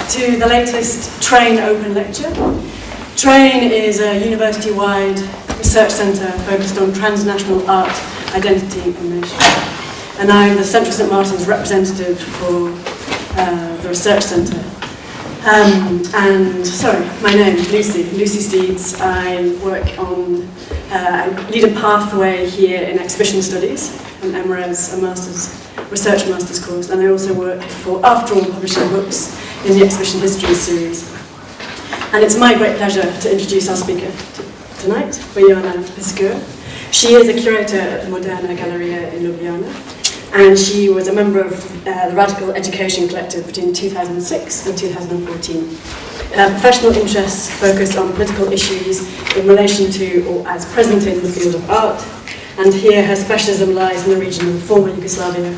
to the latest TrAIN Open Lecture. TrAIN is a university-wide research centre focused on transnational art, identity and nation. And I'm the Central St Martin's representative for the research centre. My name is Lucy Steeds. I work on, I lead a pathway here in exhibition studies and MRes, a research master's course, and I also work for After All publishing books in the exhibition history series. And it's my great pleasure to introduce our speaker tonight, Bojana Piškur. She is a curator at the Moderna galerija in Ljubljana, and she was a member of the Radical Education Collective between 2006 and 2014. Professional interests focus on political issues in relation to or as present in the field of art, and here her specialism lies in the region of former Yugoslavia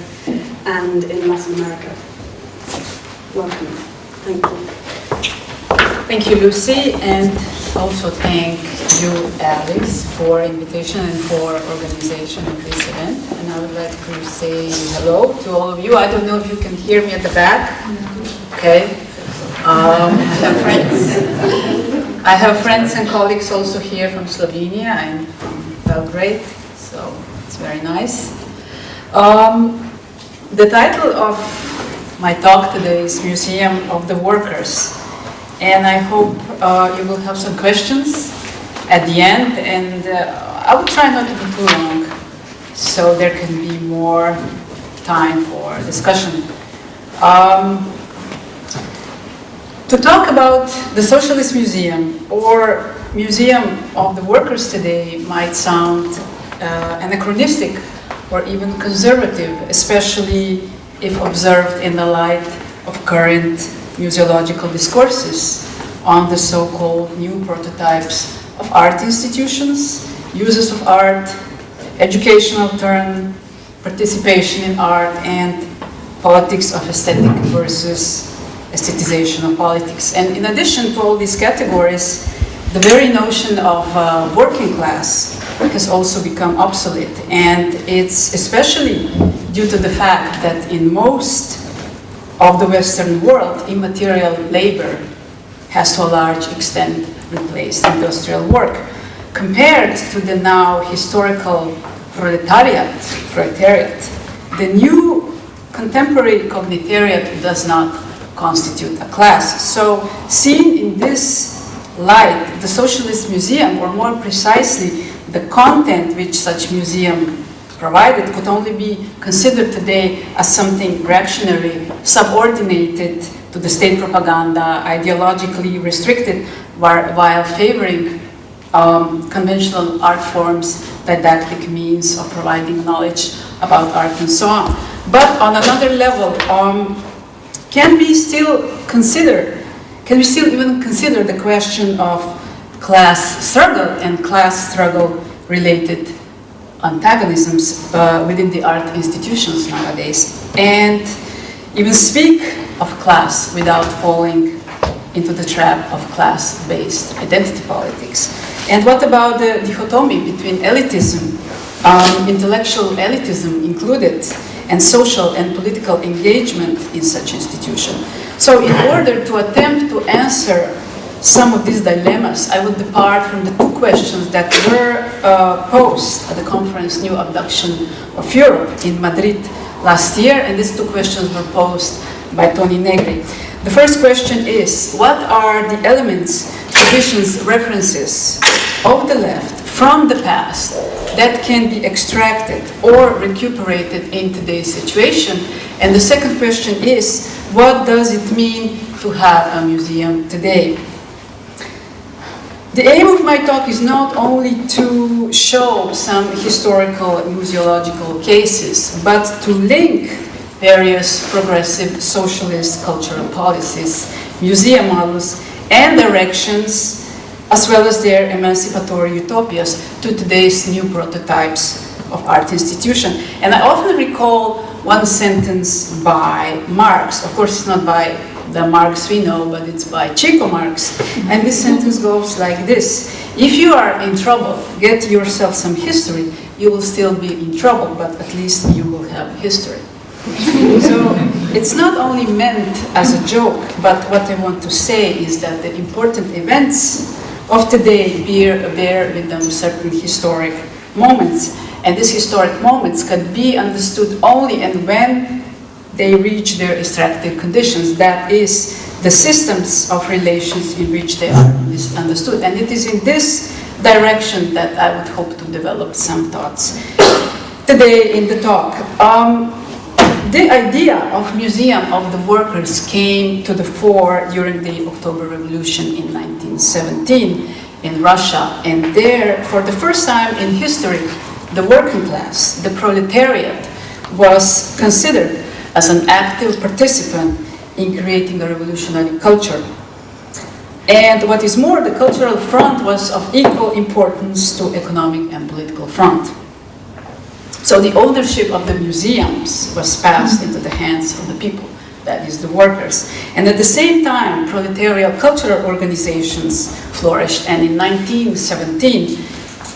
and in Latin America. Welcome. Thank you. Thank you, Lucy, and also thank you, Alice, for invitation and for organization of this event. And I would like to say hello to all of you. I don't know if you can hear me at the back. Okay. I have friends and colleagues also here from Slovenia and from Belgrade, so it's very nice. The title of my talk today is Museum of the Workers. And I hope you will have some questions at the end, and I will try not to be too long, so there can be more time for discussion. To talk about the Socialist Museum or Museum of the Workers today might sound anachronistic or even conservative, especially if observed in the light of current museological discourses on the so-called new prototypes of art institutions, uses of art, educational turn, participation in art, and politics of aesthetic versus aestheticization of politics. And in addition to all these categories, the very notion of working class has also become obsolete. And it's especially due to the fact that in most of the Western world, immaterial labor has to a large extent replaced industrial work. Compared to the now historical proletariat, the new contemporary cognitariat does not constitute a class. So seen in this light, the Socialist Museum, or more precisely, the content which such museum provided could only be considered today as something reactionary, subordinated to the state propaganda, ideologically restricted, while favoring conventional art forms, didactic means of providing knowledge about art and so on. But on another level, can we still even consider the question of class struggle and class struggle related antagonisms within the art institutions nowadays, and even speak of class without falling into the trap of class-based identity politics? And what about the dichotomy between elitism, intellectual elitism included, and social and political engagement in such institution? So in order to attempt to answer some of these dilemmas, I would depart from the two questions that were posed at the conference New Abduction of Europe in Madrid last year, and these two questions were posed by Tony Negri. The first question is, what are the elements, traditions, references of the left from the past that can be extracted or recuperated in today's situation? And the second question is, what does it mean to have a museum today? The aim of my talk is not only to show some historical museological cases, but to link various progressive socialist cultural policies, museum models, and directions, as well as their emancipatory utopias, to today's new prototypes of art institution. And I often recall one sentence by Marx. Of course, it's not by the Marx we know, but it's by Chico Marx. And this sentence goes like this: if you are in trouble, get yourself some history. You will still be in trouble, but at least you will have history. So it's not only meant as a joke, but what I want to say is that the important events of today bear with them certain historic moments, and these historic moments can be understood only and when they reach their extractive conditions, that is, the systems of relations in which they are understood. And it is in this direction that I would hope to develop some thoughts today in the talk. The idea of Museum of the Workers came to the fore during the October Revolution in 1917 in Russia, and there, for the first time in history, the working class, the proletariat, was considered as an active participant in creating a revolutionary culture. And what is more, the cultural front was of equal importance to economic and political front. So the ownership of the museums was passed into the hands of the people, that is the workers. And at the same time, proletariat cultural organizations flourished, and in 1917,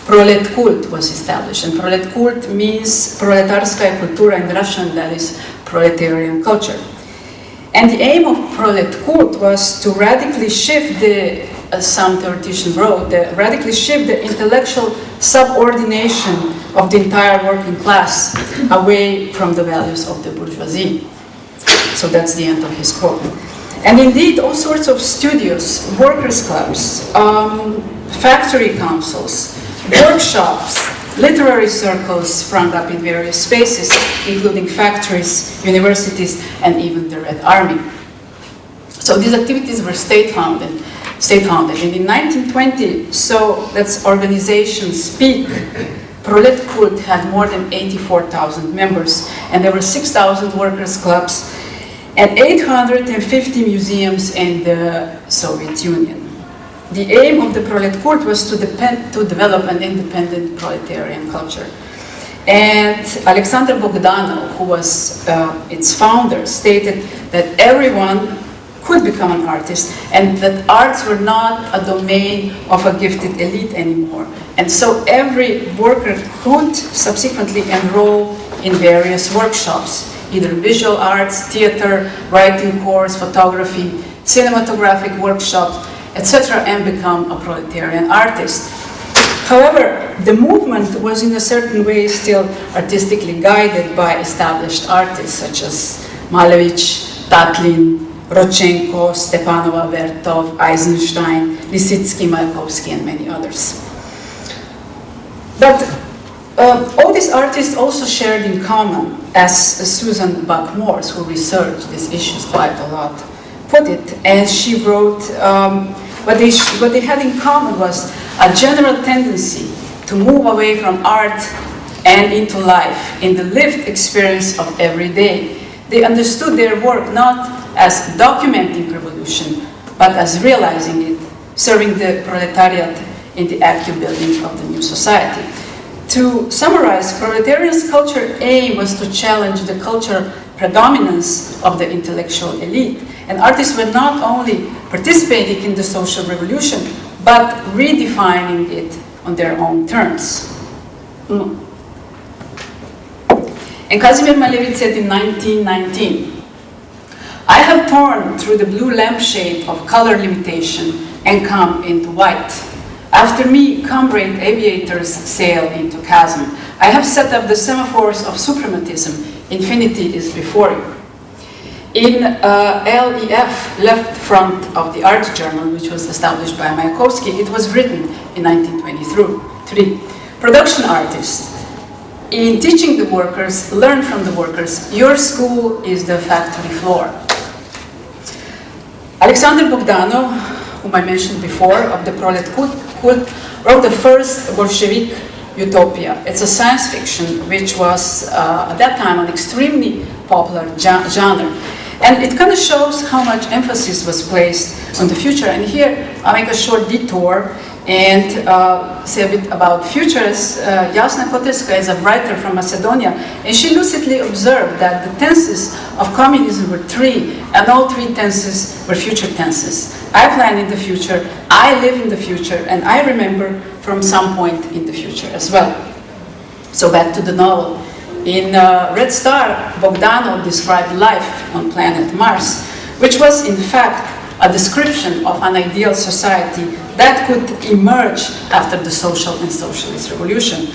Prolet Kult was established. And Prolet Kult means proletarskaya kultura in Russian, that is proletarian culture. And the aim of Prolet Kult was to radically shift as some theoretician wrote, radically shift the intellectual subordination of the entire working class away from the values of the bourgeoisie. So that's the end of his quote. And indeed, all sorts of studios, workers' clubs, factory councils, workshops, literary circles sprang up in various spaces, including factories, universities, and even the Red Army. So these activities were state-founded. And in 1920, so that's organizations peak, Prolet Kult had more than 84,000 members, and there were 6,000 workers' clubs and 850 museums in the Soviet Union. The aim of the Prolet Kult was to develop an independent proletarian culture. And Alexander Bogdanov, who was its founder, stated that everyone could become an artist, and that arts were not a domain of a gifted elite anymore. And so every worker could subsequently enroll in various workshops, either visual arts, theater, writing course, photography, cinematographic workshops, etc., and become a proletarian artist. However, the movement was in a certain way still artistically guided by established artists such as Malevich, Tatlin, Rodchenko, Stepanova, Vertov, Eisenstein, Lisitsky, Mayakovsky, and many others. But all these artists also shared in common, as Susan Buck-Morse, who researched these issues quite a lot, put it, and she wrote, what they had in common was a general tendency to move away from art and into life, in the lived experience of every day. They understood their work not as documenting revolution, but as realizing it, serving the proletariat in the active building of the new society. To summarize, proletarian's culture aim was to challenge the cultural predominance of the intellectual elite. And artists were not only participating in the social revolution, but redefining it on their own terms. And Kazimir Malevich said in 1919, "I have torn through the blue lampshade of color limitation and come into white. After me, comrade aviators sail into chasm. I have set up the semaphores of suprematism. Infinity is before you." In LEF, left front of the art journal, which was established by Mayakovsky, it was written in 1923. Production artists, in teaching the workers, learn from the workers. Your school is the factory floor. Alexander Bogdanov, whom I mentioned before, of the Prolet Kult, wrote the first Bolshevik utopia. It's a science fiction which was, at that time, an extremely popular genre. And it kind of shows how much emphasis was placed on the future. And here, I'll make a short detour and say a bit about futures. Jasna Koterska is a writer from Macedonia, and she lucidly observed that the tenses of communism were three, and all three tenses were future tenses. I plan in the future, I live in the future, and I remember from some point in the future as well. So back to the novel. In Red Star, Bogdanov described life on planet Mars, which was in fact a description of an ideal society that could emerge after the social and socialist revolution.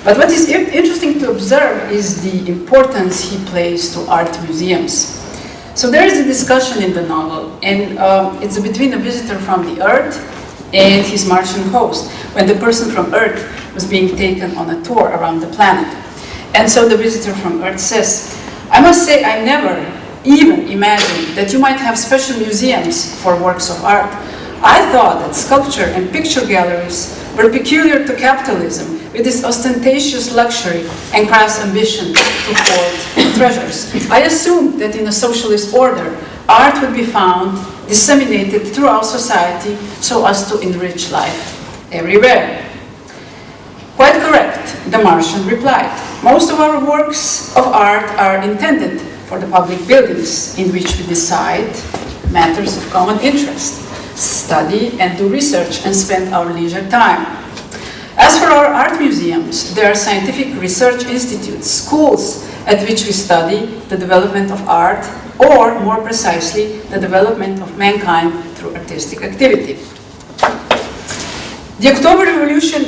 But what is interesting to observe is the importance he placed to art museums. So there is a discussion in the novel, and it's between a visitor from the Earth and his Martian host, when the person from Earth was being taken on a tour around the planet. And so the visitor from Earth says, "I must say I never even imagined that you might have special museums for works of art. I thought that sculpture and picture galleries were peculiar to capitalism, with its ostentatious luxury and crass ambition to hoard treasures. I assumed that in a socialist order, art would be found disseminated throughout society so as to enrich life everywhere." "Quite correct," the Martian replied. "Most of our works of art are intended for the public buildings in which we decide matters of common interest, study and do research and spend our leisure time. As for our art museums, they are scientific research institutes, schools at which we study the development of art, or more precisely, the development of mankind through artistic activity." The October Revolution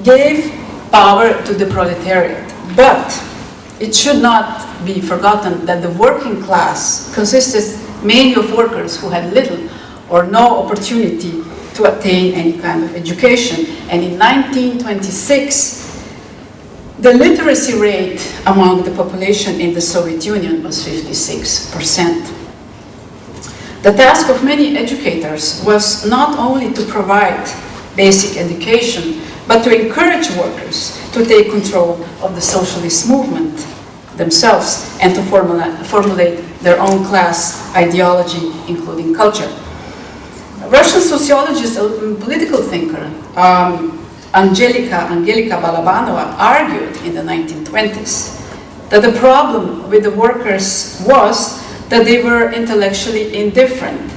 gave power to the proletariat, but it should not be forgotten that the working class consisted mainly of workers who had little or no opportunity to attain any kind of education. And in 1926, the literacy rate among the population in the Soviet Union was 56%. The task of many educators was not only to provide basic education, but to encourage workers to take control of the socialist movement themselves and to formulate their own class ideology, including culture. Russian sociologist and political thinker Angelika Balabanova argued in the 1920s that the problem with the workers was that they were intellectually indifferent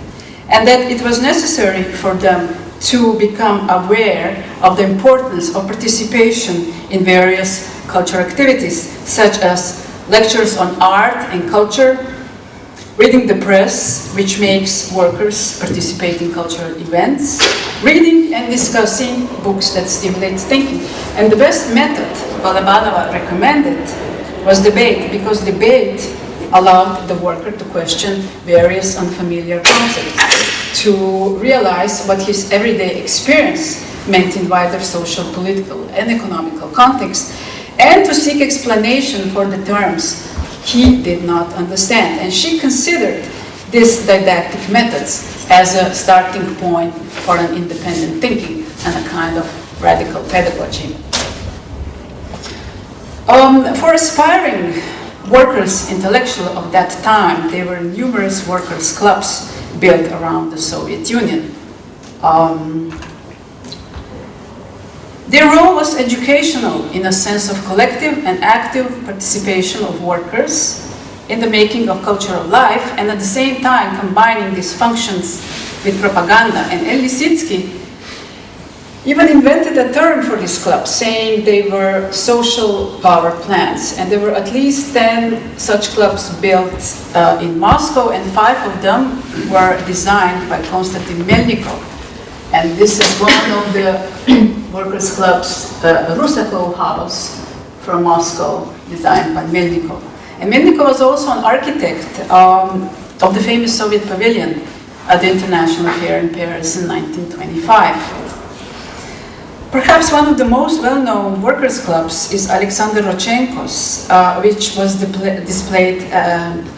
and that it was necessary for them to become aware of the importance of participation in various cultural activities, such as lectures on art and culture, reading the press, which makes workers participate in cultural events, reading and discussing books that stimulate thinking. And the best method Balabanova recommended was debate, because debate allowed the worker to question various unfamiliar concepts, to realize what his everyday experience meant in wider social, political, and economical context, and to seek explanation for the terms he did not understand. And she considered these didactic methods as a starting point for an independent thinking and a kind of radical pedagogy. For aspiring workers intellectuals of that time, there were numerous workers' clubs built around the Soviet Union. Their role was educational in a sense of collective and active participation of workers in the making of cultural life, and at the same time combining these functions with propaganda. And Lisitsky even invented a term for these clubs, saying they were social power plants. And there were at least 10 such clubs built in Moscow, and 5 of them were designed by Konstantin Melnikov. And this is one of the workers' clubs, Rusakov House from Moscow, designed by Melnikov. And Melnikov was also an architect of the famous Soviet pavilion at the International Fair in Paris in 1925. Perhaps one of the most well-known workers' clubs is Alexander Rodchenko's, which was displayed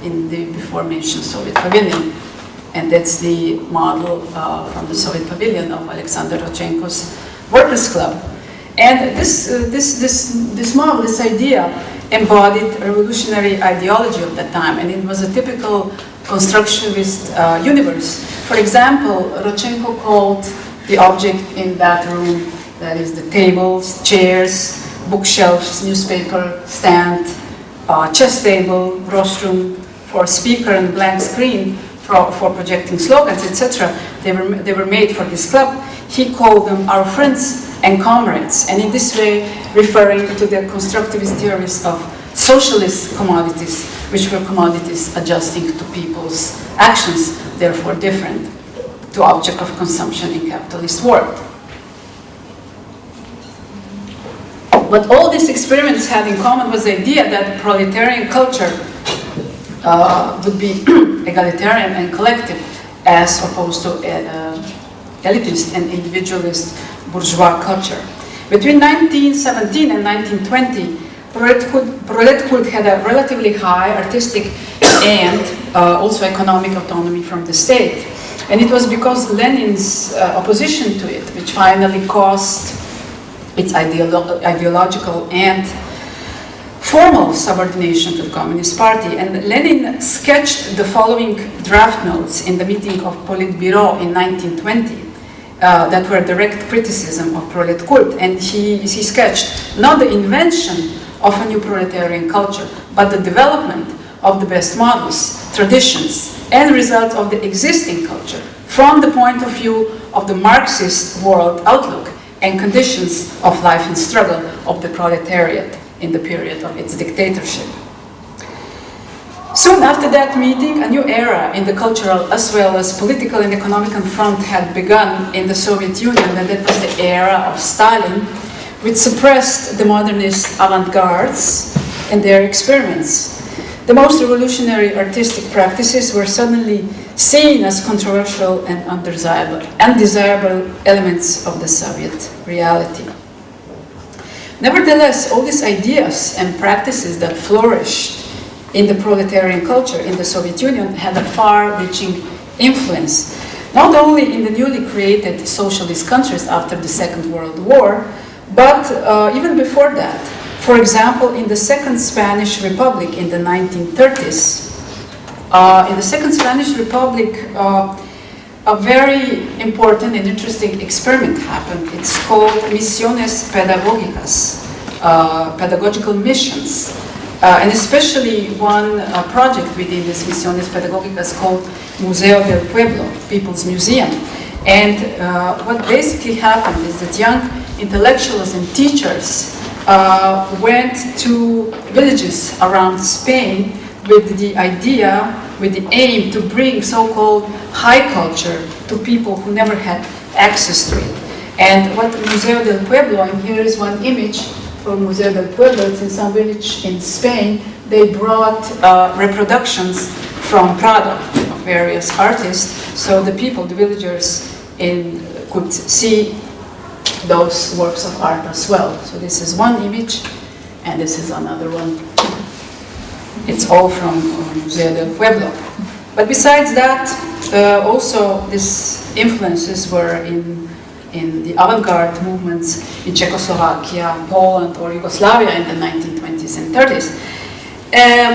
in the before-mentioned Soviet pavilion. And that's the model from the Soviet pavilion of Alexander Rodchenko's workers' club. And this model, this idea, embodied revolutionary ideology of that time, and it was a typical constructionist universe. For example, Rodchenko called the object in that room, that is the tables, chairs, bookshelves, newspaper stand, chess table, rostrum for speaker and blank screen for projecting slogans, etc. They were made for this club. He called them our friends and comrades, and in this way referring to the constructivist theories of socialist commodities, which were commodities adjusting to people's actions, therefore different to object of consumption in capitalist world. What all these experiments had in common was the idea that proletarian culture would be egalitarian and collective, as opposed to elitist and individualist bourgeois culture. Between 1917 and 1920, prolethood had a relatively high artistic and also economic autonomy from the state. And it was because Lenin's opposition to it, which finally caused its ideological and formal subordination to the Communist Party. And Lenin sketched the following draft notes in the meeting of Politburo in 1920 that were direct criticism of prolet cult. And he sketched not the invention of a new proletarian culture, but the development of the best models, traditions, and results of the existing culture from the point of view of the Marxist world outlook and conditions of life and struggle of the proletariat in the period of its dictatorship. Soon after that meeting, a new era in the cultural as well as political and economic front had begun in the Soviet Union, and that was the era of Stalin, which suppressed the modernist avant-gardes and their experiments. The most revolutionary artistic practices were suddenly seen as controversial and undesirable elements of the Soviet reality. Nevertheless, all these ideas and practices that flourished in the proletarian culture in the Soviet Union had a far-reaching influence, not only in the newly created socialist countries after the Second World War, but even before that. For example, in the Second Spanish Republic in the 1930s, in the Second Spanish Republic, a very important and interesting experiment happened. It's called Misiones Pedagógicas, pedagogical missions. And especially one project within this Misiones Pedagógicas called Museo del Pueblo, People's Museum. And what basically happened is that young intellectuals and teachers went to villages around Spain with the idea, with the aim to bring so-called high culture to people who never had access to it. And what Museo del Pueblo, and here is one image from Museo del Pueblo, it's in some village in Spain, they brought reproductions from Prado of various artists, so the people, the villagers, could see those works of art as well. So this is one image, and this is another one. It's all from Museo del Pueblo. But besides that, also these influences were in the avant-garde movements in Czechoslovakia, Poland, or Yugoslavia in the 1920s and 30s.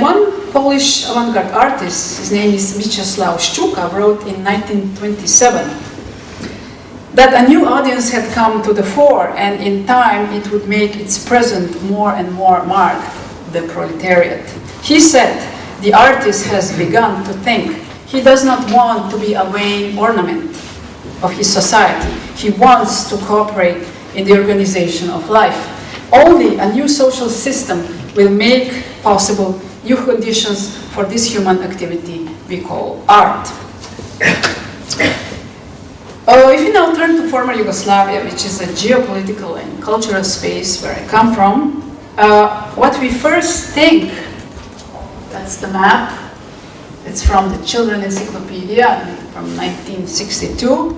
One Polish avant-garde artist, his name is Mieczysław Szczuka, wrote in 1927 that a new audience had come to the fore, and in time it would make its presence more and more marked, the proletariat. He said, the artist has begun to think he does not want to be a vain ornament of his society. He wants to cooperate in the organization of life. Only a new social system will make possible new conditions for this human activity we call art. If you now turn to former Yugoslavia, which is a geopolitical and cultural space where I come from, what we first think, that's the map, it's from the Children Encyclopedia from 1962.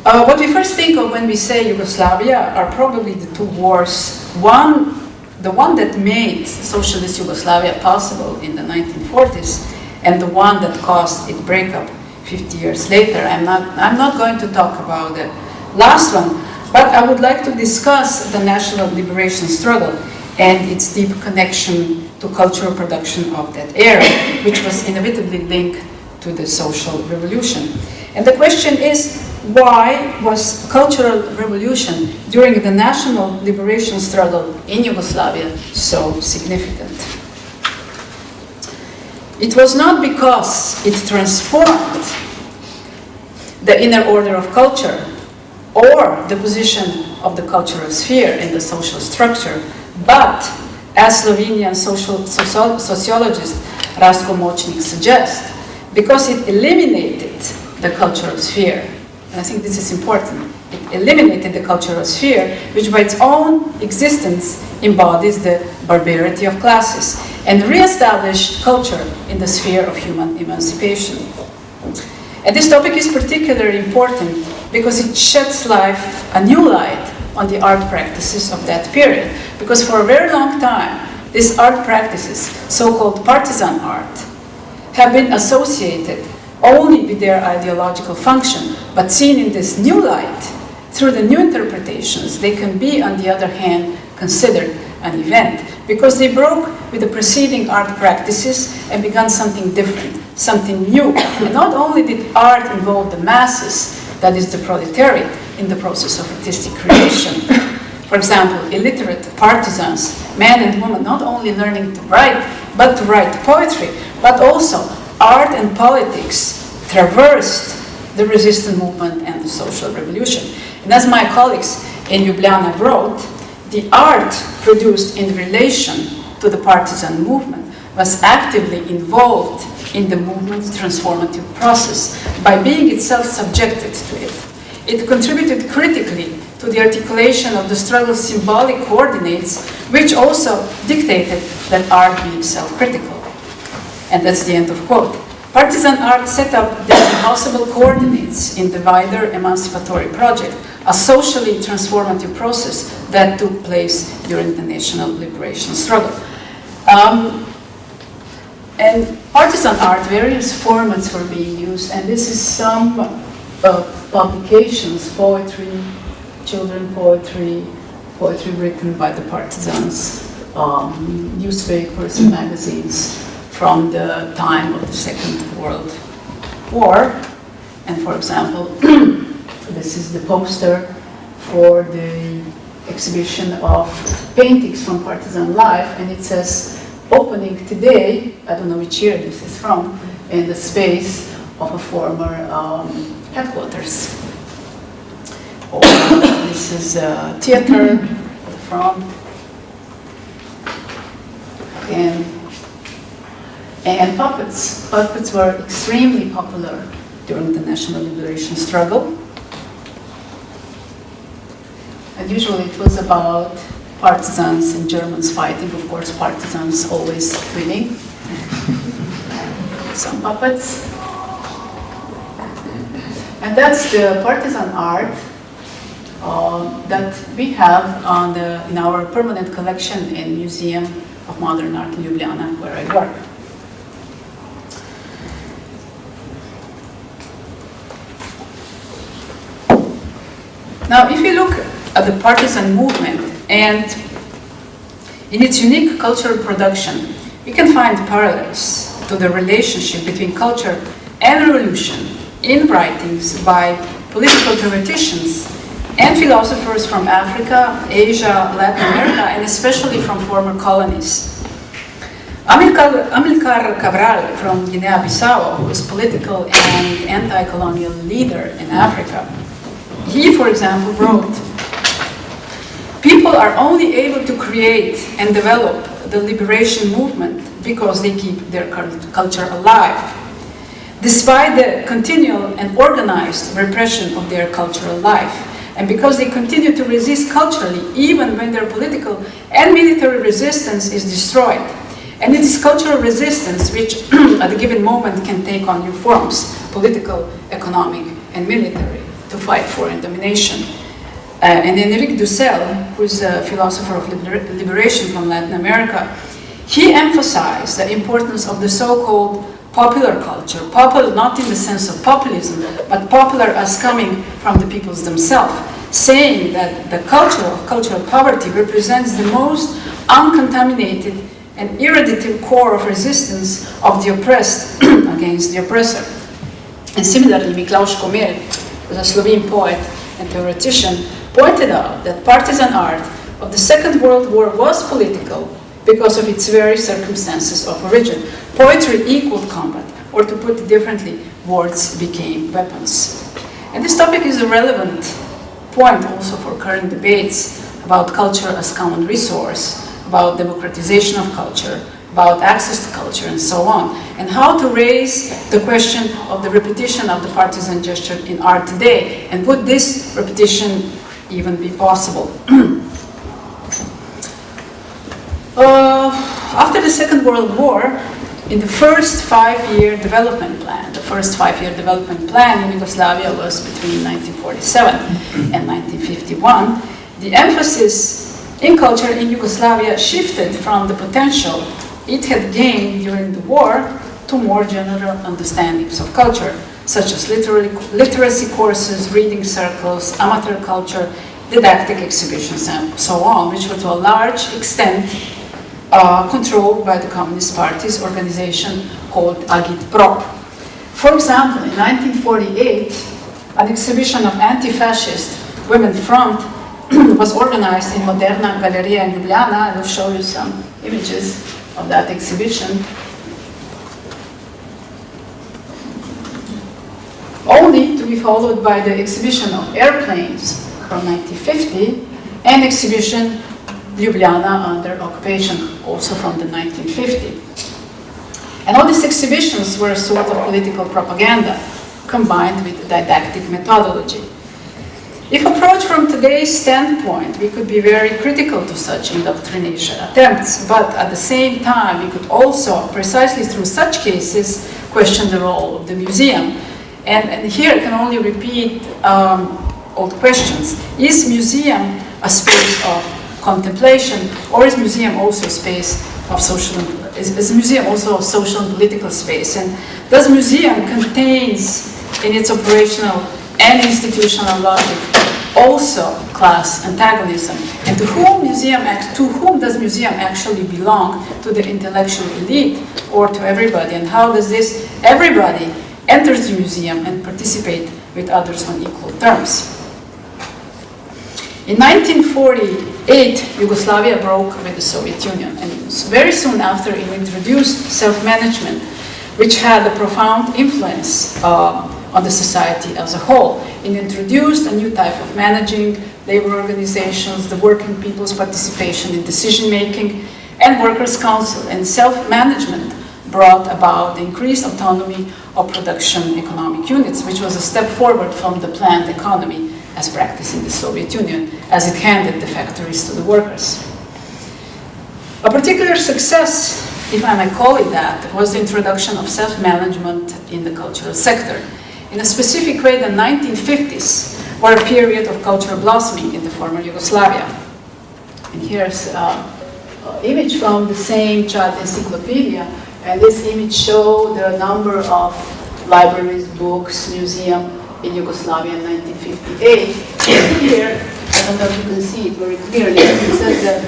What we first think of when we say Yugoslavia are probably the two wars. The one that made socialist Yugoslavia possible in the 1940s, and the one that caused its breakup 50 years later. I'm not going to talk about the last one, but I would like to discuss the national liberation struggle and its deep connection to cultural production of that era, which was inevitably linked to the social revolution. And the question is, why was cultural revolution during the national liberation struggle in Yugoslavia so significant? It was not because it transformed the inner order of culture or the position of the cultural sphere in the social structure, but, as Slovenian sociologist Rastko Močnik suggests, because it eliminated the cultural sphere. And I think this is important. It eliminated the cultural sphere, which by its own existence embodies the barbarity of classes, and re-established culture in the sphere of human emancipation. And this topic is particularly important because it sheds a new light on the art practices of that period. Because for a very long time, these art practices, so-called partisan art, have been associated only with their ideological function, but seen in this new light, through the new interpretations, they can be, on the other hand, considered an event, because they broke with the preceding art practices and began something different, something new. And not only did art involve the masses, that is the proletariat, in the process of artistic creation. For example, illiterate partisans, men and women, not only learning to write, but to write poetry, but also art and politics traversed the resistance movement and the social revolution. And as my colleagues in Ljubljana wrote, the art produced in relation to the partisan movement was actively involved in the movement's transformative process by being itself subjected to it. It contributed critically to the articulation of the struggle's symbolic coordinates, which also dictated that art be self-critical. And that's the end of quote. Partisan art set up the impossible coordinates in the wider emancipatory project, a socially transformative process that took place during the national liberation struggle. And partisan art, various formats were being used, and this is some publications, poetry, children poetry, poetry written by the partisans, newspapers and magazines from the time of the Second World War. And for example, this is the poster for the exhibition of paintings from partisan life, and it says, opening today, I don't know which year this is from, in the space of a former headquarters. Or this is a theater from, and puppets. Puppets were extremely popular during the national liberation struggle. And usually it was about partisans and Germans fighting, of course, partisans always winning. Some puppets. And that's the partisan art that we have in our permanent collection in Museum of Modern Art in Ljubljana, where I work. Now, if you look at the partisan movement and in its unique cultural production, we can find parallels to the relationship between culture and revolution in writings by political theoreticians and philosophers from Africa, Asia, Latin America, and especially from former colonies. Amilcar Cabral from Guinea-Bissau, who was political and anti-colonial leader in Africa, he, for example, wrote, "People are only able to create and develop the liberation movement because they keep their culture alive, despite the continual and organized repression of their cultural life, and because they continue to resist culturally even when their political and military resistance is destroyed. And it is cultural resistance which at a given moment can take on new forms, political, economic, and military, to fight foreign domination." And Enrique Dussel, who is a philosopher of liberation from Latin America, he emphasized the importance of the so-called popular culture, popular not in the sense of populism, but popular as coming from the peoples themselves, saying that the culture of cultural poverty represents the most uncontaminated and irradiative core of resistance of the oppressed against the oppressor. And similarly, Miklaus Komel, who was a Slovene poet and theoretician, pointed out that partisan art of the Second World War was political because of its very circumstances of origin. Poetry equaled combat, or to put it differently, words became weapons. And this topic is relevant point also for current debates about culture as common resource, about democratization of culture, about access to culture, and so on, and how to raise the question of the repetition of the partisan gesture in art today, and would this repetition even be possible? After the Second World War, in the first five-year development plan, the first five-year development plan in Yugoslavia was between 1947 and 1951, the emphasis in culture in Yugoslavia shifted from the potential it had gained during the war to more general understandings of culture, such as literacy courses, reading circles, amateur culture, didactic exhibitions, and so on, which were to a large extent controlled by the Communist Party's organization called Agitprop. For example, in 1948, an exhibition of anti-fascist women front was organized in Moderna, Galerija in Ljubljana. I will show you some images of that exhibition. Only to be followed by the exhibition of airplanes from 1950 and exhibition Ljubljana under occupation, also from the 1950. And all these exhibitions were a sort of political propaganda combined with didactic methodology. If approached from today's standpoint, we could be very critical to such indoctrination attempts, but at the same time, we could also, precisely through such cases, question the role of the museum. And here I can only repeat old questions. Is museum a space of contemplation, or is museum also a space of social, is museum also a social and political space? And does museum contains in its operational and institutional logic also class antagonism? And to whom does museum actually belong? To the intellectual elite or to everybody? And how does this everybody enters the museum and participate with others on equal terms? In 1948, Yugoslavia broke with the Soviet Union, and very soon after it introduced self-management, which had a profound influence on the society as a whole. It introduced a new type of managing, labor organizations, the working people's participation in decision-making, and workers' council, and self-management brought about the increased autonomy of production economic units, which was a step forward from the planned economy as practiced in the Soviet Union, as it handed the factories to the workers. A particular success, if I may call it that, was the introduction of self-management in the cultural sector. In a specific way, the 1950s were a period of cultural blossoming in the former Yugoslavia. And here's an image from the same child encyclopedia, and this image shows the number of libraries, books, museums in Yugoslavia in 1958. And here, I don't know if you can see it very clearly, it says the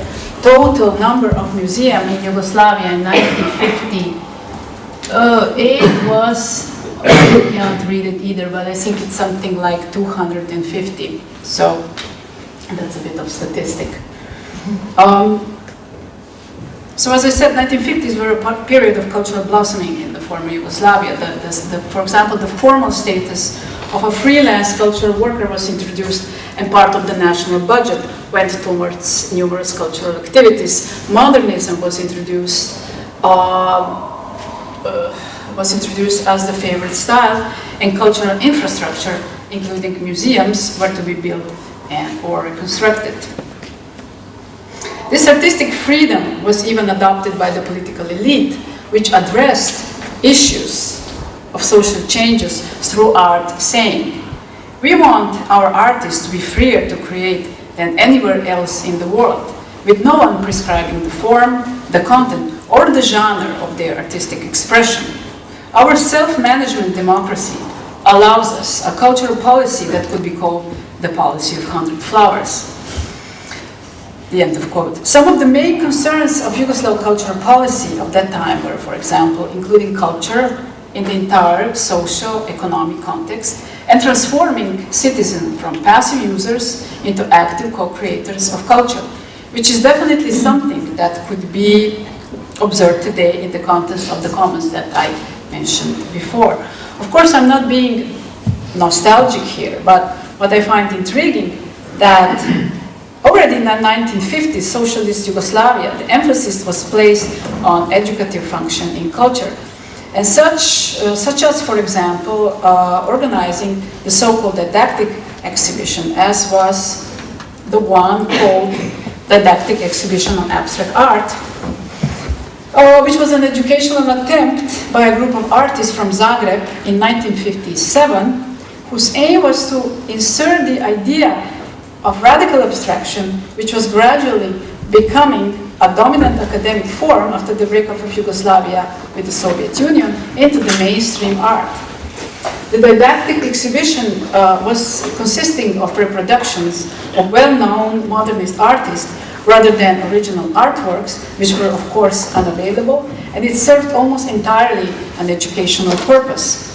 total number of museums in Yugoslavia in 1958 was, I can't read it either, but I think it's something like 250. So that's a bit of statistic. So as I said, 1950s were a period of cultural blossoming in the former Yugoslavia. For example, the formal status of a freelance cultural worker was introduced, and part of the national budget went towards numerous cultural activities. Modernism was introduced as the favorite style, and cultural infrastructure, including museums, were to be built and or reconstructed. This artistic freedom was even adopted by the political elite, which addressed issues of social changes through art, saying, "We want our artists to be freer to create than anywhere else in the world, with no one prescribing the form, the content, or the genre of their artistic expression. Our self-management democracy allows us a cultural policy that could be called the policy of 100 flowers." The end of quote. Some of the main concerns of Yugoslav cultural policy of that time were, for example, including culture in the entire socio-economic context and transforming citizens from passive users into active co-creators of culture, which is definitely something that could be observed today in the context of the comments that I mentioned before. Of course, I'm not being nostalgic here, but what I find intriguing that already in the 1950s, socialist Yugoslavia, the emphasis was placed on educative function in culture. And such as, for example, organizing the so-called didactic exhibition, as was the one called Didactic Exhibition on Abstract Art, which was an educational attempt by a group of artists from Zagreb in 1957, whose aim was to insert the idea of radical abstraction, which was gradually becoming a dominant academic form after the breakup of Yugoslavia with the Soviet Union, into the mainstream art. The didactic exhibition was consisting of reproductions of well-known modernist artists rather than original artworks, which were of course unavailable, and it served almost entirely an educational purpose.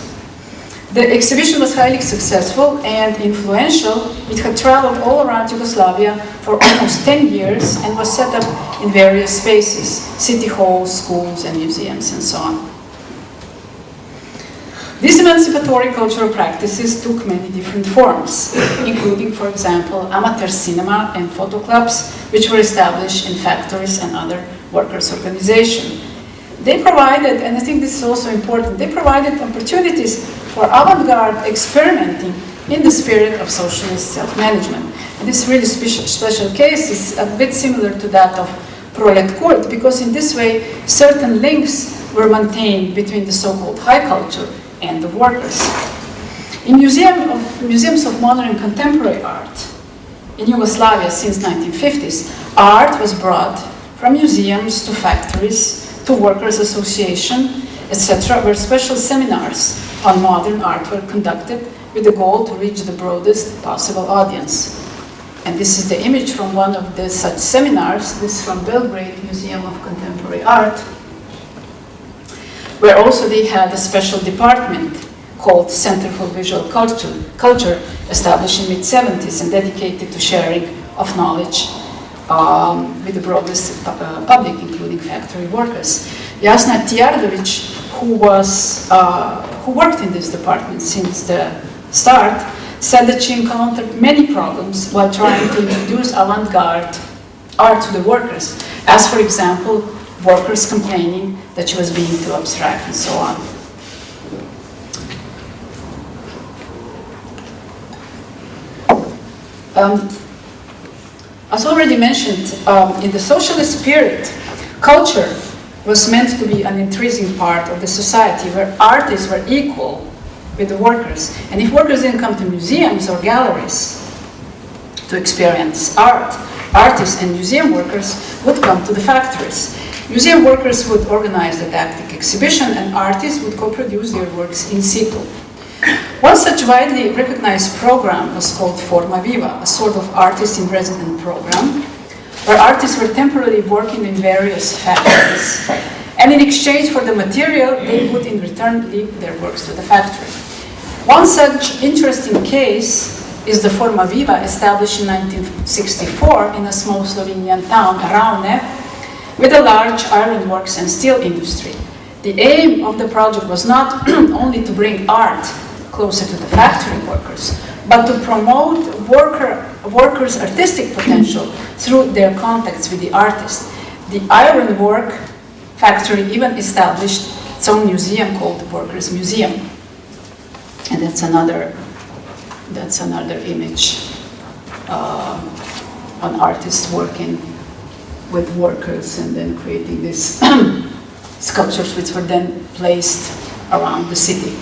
The exhibition was highly successful and influential. It had traveled all around Yugoslavia for almost 10 years and was set up in various spaces, city halls, schools, and museums, and so on. These emancipatory cultural practices took many different forms, including, for example, amateur cinema and photo clubs, which were established in factories and other workers' organizations. They provided, and I think this is also important, they provided opportunities for avant-garde experimenting in the spirit of socialist self-management. And this really special case is a bit similar to that of prolet cult, because in this way certain links were maintained between the so-called high culture and the workers. In museums of modern and contemporary art in Yugoslavia since 1950s, art was brought from museums to factories to workers' association, etc., where special seminars on modern art were conducted with the goal to reach the broadest possible audience. And this is the image from one of the such seminars, this is from Belgrade Museum of Contemporary Art, where also they had a special department called Center for Visual Culture, established in mid-70s and dedicated to sharing of knowledge with the broadest public, including factory workers. Jasna Tjardović, who worked in this department since the start, said that she encountered many problems while trying to introduce avant-garde art to the workers, as for example, workers complaining that she was being too abstract and so on. As already mentioned, in the socialist spirit, culture was meant to be an intrinsic part of the society where artists were equal with the workers. And if workers didn't come to museums or galleries to experience art, artists and museum workers would come to the factories. Museum workers would organize the didactic exhibition and artists would co-produce their works in situ. One such widely recognized program was called Forma Viva, a sort of artist-in-residence program, where artists were temporarily working in various factories. And in exchange for the material, they would in return leave their works to the factory. One such interesting case is the Forma Viva, established in 1964 in a small Slovenian town, Ravne, with a large ironworks and steel industry. The aim of the project was not only to bring art closer to the factory workers, but to promote workers' artistic potential through their contacts with the artists. The ironwork factory even established its own museum called the Workers' Museum. And that's another image on artists working with workers and then creating these sculptures which were then placed around the city.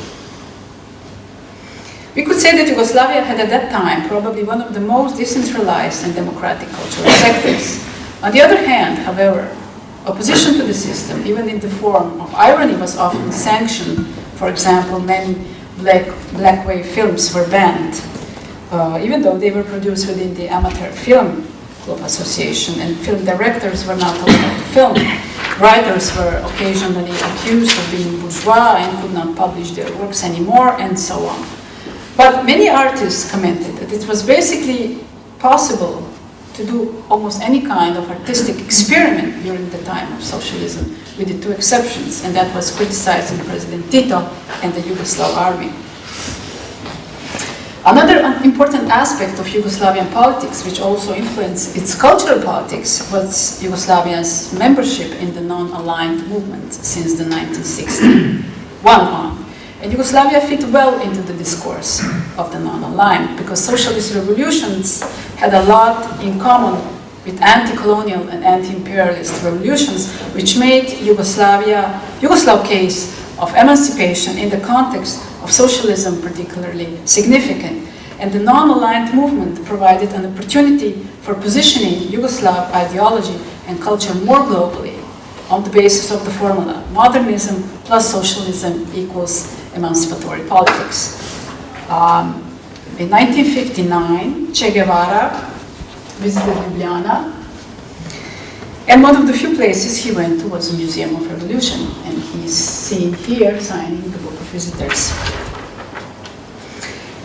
We could say that Yugoslavia had at that time probably one of the most decentralized and democratic cultural sectors. On the other hand, however, opposition to the system, even in the form of irony, was often sanctioned. For example, many black wave films were banned, even though they were produced within the Amateur Film Club Association, and film directors were not allowed to film. Writers were occasionally accused of being bourgeois and could not publish their works anymore, and so on. But many artists commented that it was basically possible to do almost any kind of artistic experiment during the time of socialism, with the two exceptions, and that was criticizing President Tito and the Yugoslav army. Another important aspect of Yugoslavian politics, which also influenced its cultural politics, was Yugoslavia's membership in the non-aligned movement since the 1961 on. And Yugoslavia fit well into the discourse of the non-aligned because socialist revolutions had a lot in common with anti-colonial and anti-imperialist revolutions, which made Yugoslav case of emancipation in the context of socialism particularly significant. And the non-aligned movement provided an opportunity for positioning Yugoslav ideology and culture more globally on the basis of the formula modernism plus socialism equals emancipatory politics. In 1959, Che Guevara visited Ljubljana, and one of the few places he went to was the Museum of Revolution, and he's seen here signing the Book of Visitors.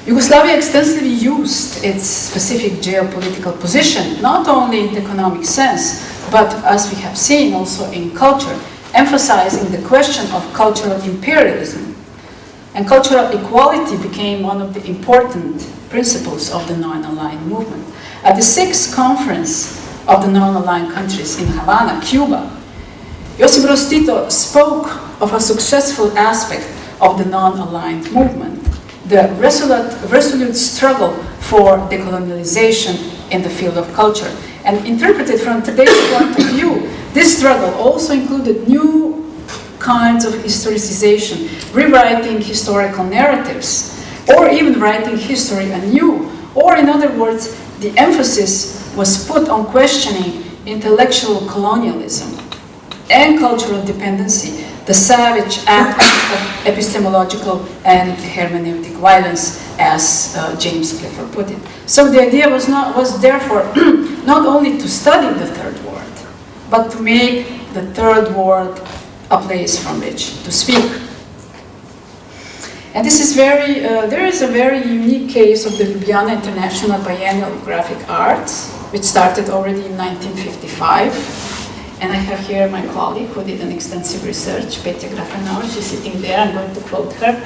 Yugoslavia extensively used its specific geopolitical position, not only in the economic sense, but as we have seen also in culture, emphasizing the question of cultural imperialism. And cultural equality became one of the important principles of the non-aligned movement. At the 6th conference of the non-aligned countries in Havana, Cuba, Josip Broz Tito spoke of a successful aspect of the non-aligned movement, the resolute struggle for decolonialization in the field of culture. And interpreted from today's point of view, this struggle also included new kinds of historicization, rewriting historical narratives, or even writing history anew, or in other words, the emphasis was put on questioning intellectual colonialism and cultural dependency, the savage act of epistemological and hermeneutic violence, as James Clifford put it. So the idea was therefore not only to study the third world, but to make the third world a place from which to speak. And this is there is a very unique case of the Ljubljana International Biennial Graphic Arts, which started already in 1955. And I have here my colleague who did an extensive research, Petja Grafenauer, she's sitting there, I'm going to quote her.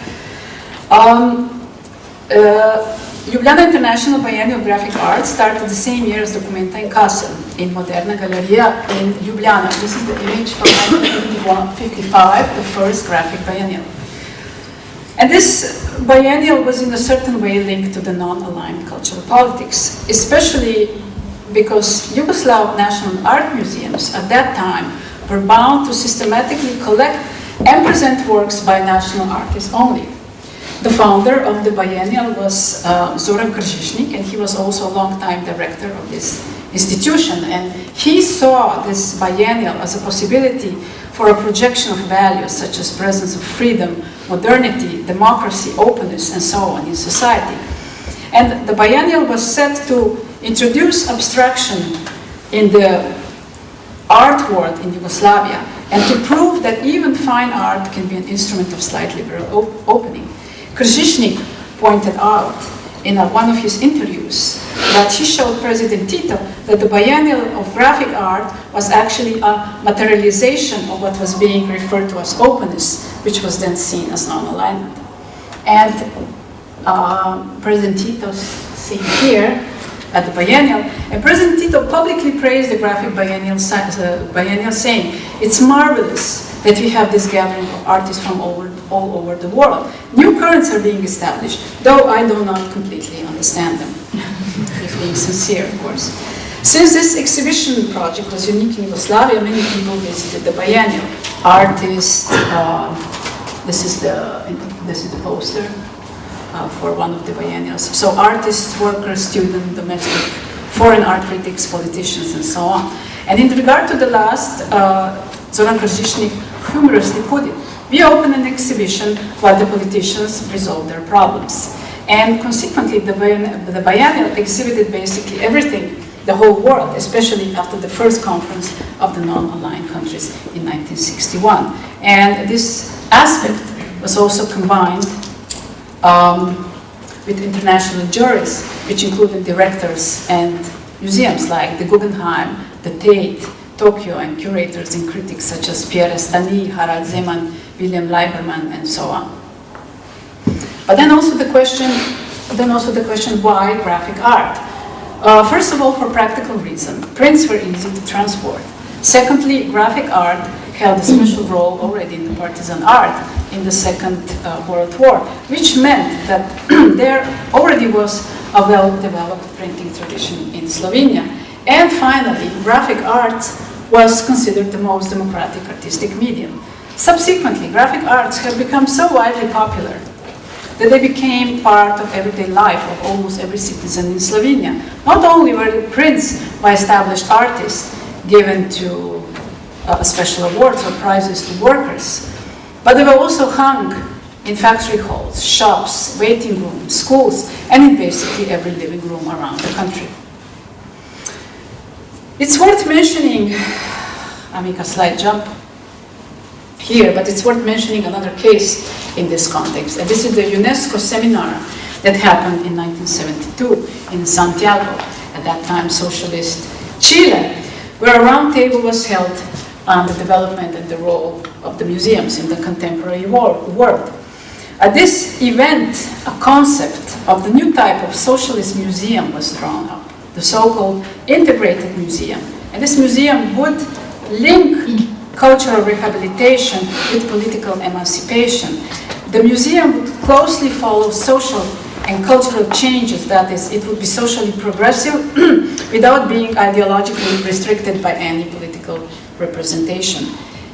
Ljubljana International Biennial Graphic Arts started the same year as Documenta in Kassel, in Moderna galerija in Ljubljana. This is the image from 1955, the first graphic biennial. And this biennial was in a certain way linked to the non-aligned cultural politics, especially because Yugoslav national art museums at that time were bound to systematically collect and present works by national artists only. The founder of the biennial was Zoran Kržišnik, and he was also a long-time director of this institution. And he saw this biennial as a possibility for a projection of values such as presence of freedom, modernity, democracy, openness, and so on in society. And the biennial was set to introduce abstraction in the art world in Yugoslavia and to prove that even fine art can be an instrument of slight liberal opening. Kržišnik pointed out in one of his interviews that he showed President Tito that the biennial of graphic art was actually a materialization of what was being referred to as openness, which was then seen as non-alignment. And President Tito seen here at the biennial, and President Tito publicly praised the graphic biennial saying, "It's marvelous that we have this gathering of artists from all over the world. New currents are being established, though I do not completely understand them." He's being sincere, of course. Since this exhibition project was unique in Yugoslavia, many people visited the biennial. Artists, this is the poster for one of the biennials. So artists, workers, students, domestic, foreign art critics, politicians, and so on. And in regard to the last, Zoran Kržišnik humorously put it, we open an exhibition while the politicians resolve their problems. And consequently, the biennial exhibited basically everything, the whole world, especially after the first conference of the non-aligned countries in 1961. And this aspect was also combined with international juries, which included directors and museums like the Guggenheim, the Tate, Tokyo, and curators and critics such as Pierre Stani, Harald Zeman, William Leiberman, and so on. But then also the question then also the question, why graphic art? First of all, for practical reason, prints were easy to transport. Secondly, graphic art held a special role already in the partisan art in the Second World War, which meant that there already was a well-developed printing tradition in Slovenia. And finally, graphic art was considered the most democratic artistic medium. Subsequently, graphic arts have become so widely popular that they became part of everyday life of almost every citizen in Slovenia. Not only were the prints by established artists given to special awards or prizes to workers, but they were also hung in factory halls, shops, waiting rooms, schools, and in basically every living room around the country. It's worth mentioning, I make a slight jump here, but it's worth mentioning another case in this context. And this is the UNESCO seminar that happened in 1972 in Santiago, at that time socialist Chile, where a round table was held on the development and the role of the museums in the contemporary world. At this event, a concept of the new type of socialist museum was drawn up, the so-called integrated museum. And this museum would link cultural rehabilitation with political emancipation. The museum would closely follow social and cultural changes, that is, it would be socially progressive without being ideologically restricted by any political representation.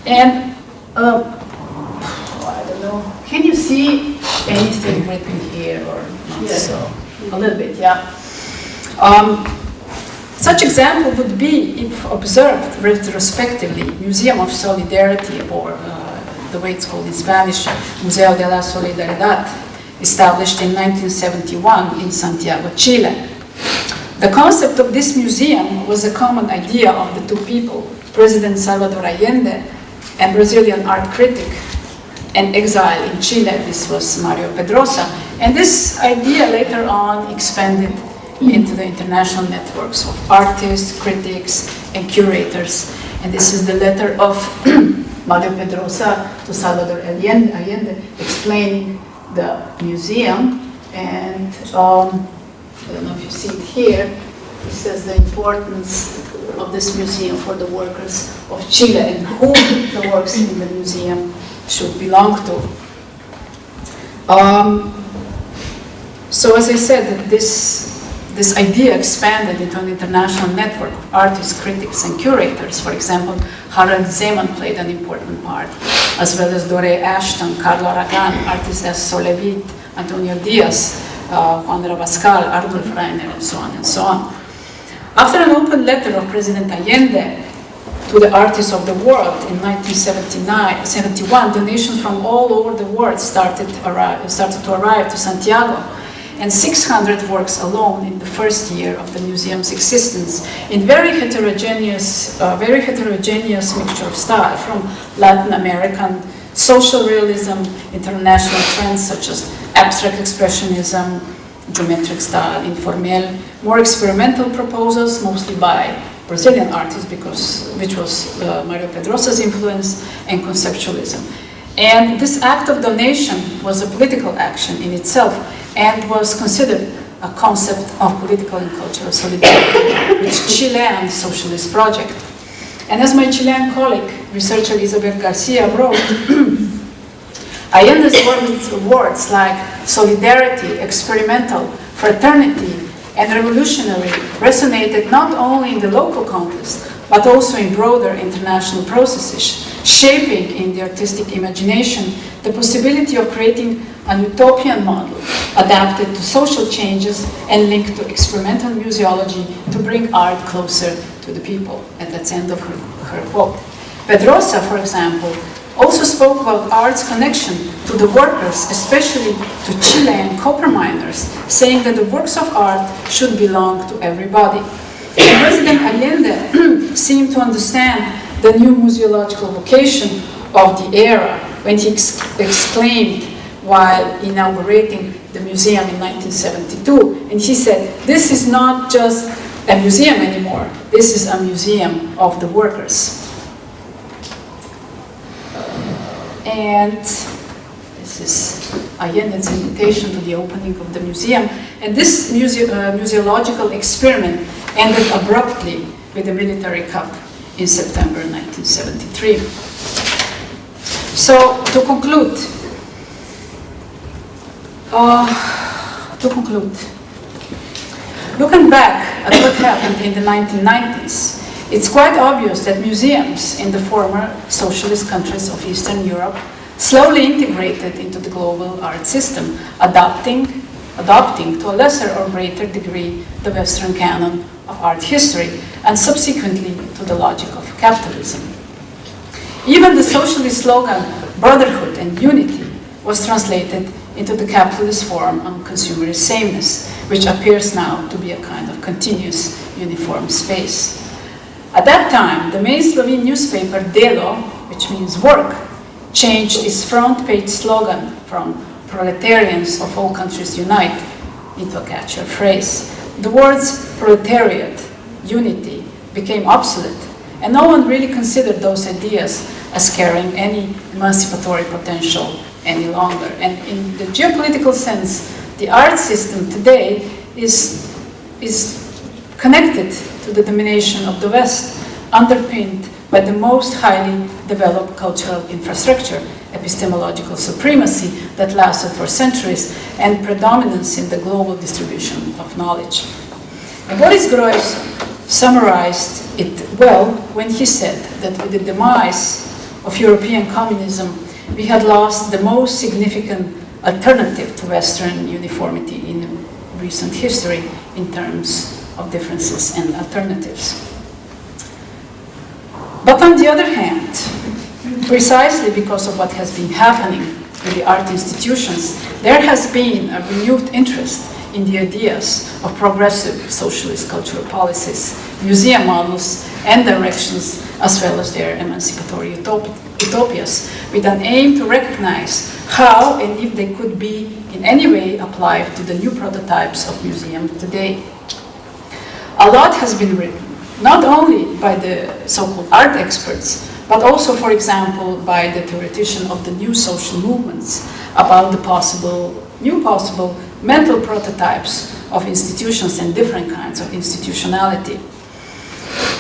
And I don't know, can you see anything written here or not? Yeah. So, a little bit, yeah. Such example would be, if observed retrospectively, Museum of Solidarity, or the way it's called in Spanish, Museo de la Solidaridad, established in 1971 in Santiago, Chile. The concept of this museum was a common idea of the two people, President Salvador Allende and Brazilian art critic and exile in Chile. This was Mario Pedrosa. And this idea later on expanded into the international networks of artists, critics, and curators. And this is the letter of Mario Pedrosa to Salvador Allende explaining the museum. And I don't know if you see it here. It says the importance of this museum for the workers of Chile and who the works in the museum should belong to. So as I said, this idea expanded into an international network of artists, critics, and curators. For example, Harald Zeman played an important part, as well as Doré Ashton, Carlo Aragan, artists as Solevit, Antonio Diaz, Juan Rabascal, Ardulf Reiner, and so on and so on. After an open letter of President Allende to the artists of the world in 1971, donations from all over the world started to arrive to Santiago, and 600 works alone in the first year of the museum's existence, in very heterogeneous mixture of style, from Latin American social realism, international trends such as abstract expressionism, geometric style, informel, more experimental proposals, mostly by Brazilian artists, which was Mario Pedrosa's influence, and conceptualism. And this act of donation was a political action in itself, and was considered a concept of political and cultural solidarity, which Chilean socialist project. And as my Chilean colleague, researcher Isabel Garcia wrote, Allende's words like solidarity, experimental, fraternity, and revolutionary resonated not only in the local context, but also in broader international processes, shaping in the artistic imagination the possibility of creating an utopian model adapted to social changes and linked to experimental museology to bring art closer to the people. And that's the end of her quote. Pedrosa, for example, also spoke about art's connection to the workers, especially to Chilean copper miners, saying that the works of art should belong to everybody. And President Allende seemed to understand the new museological vocation of the era when he exclaimed while inaugurating the museum in 1972, and he said, "This is not just a museum anymore, this is a museum of the workers." And this is Allende's invitation to the opening of the museum. And this museological experiment ended abruptly with a military coup in September 1973. So, to conclude, looking back at what happened in the 1990s, it's quite obvious that museums in the former socialist countries of Eastern Europe slowly integrated into the global art system, adopting to a lesser or greater degree the Western canon of art history, and subsequently to the logic of capitalism. Even the socialist slogan, brotherhood and unity, was translated into the capitalist form on consumerist sameness, which appears now to be a kind of continuous uniform space. At that time, the main Slovene newspaper Delo, which means work, changed its front page slogan from proletarians of all countries unite into a catchier phrase. The words proletariat, unity, became obsolete, and no one really considered those ideas as carrying any emancipatory potential any longer. And in the geopolitical sense, the art system today is connected to the domination of the West, underpinned by the most highly developed cultural infrastructure, epistemological supremacy that lasted for centuries, and predominance in the global distribution of knowledge. And Boris Groys summarized it well when he said that with the demise of European communism, we had lost the most significant alternative to Western uniformity in recent history in terms of differences and alternatives. But on the other hand, precisely because of what has been happening with the art institutions, there has been a renewed interest in the ideas of progressive socialist cultural policies, museum models and directions, as well as their emancipatory utopias, with an aim to recognize how and if they could be in any way applied to the new prototypes of museum today. A lot has been written, not only by the so-called art experts, but also, for example, by the theoretician of the new social movements about the new possible mental prototypes of institutions and different kinds of institutionality.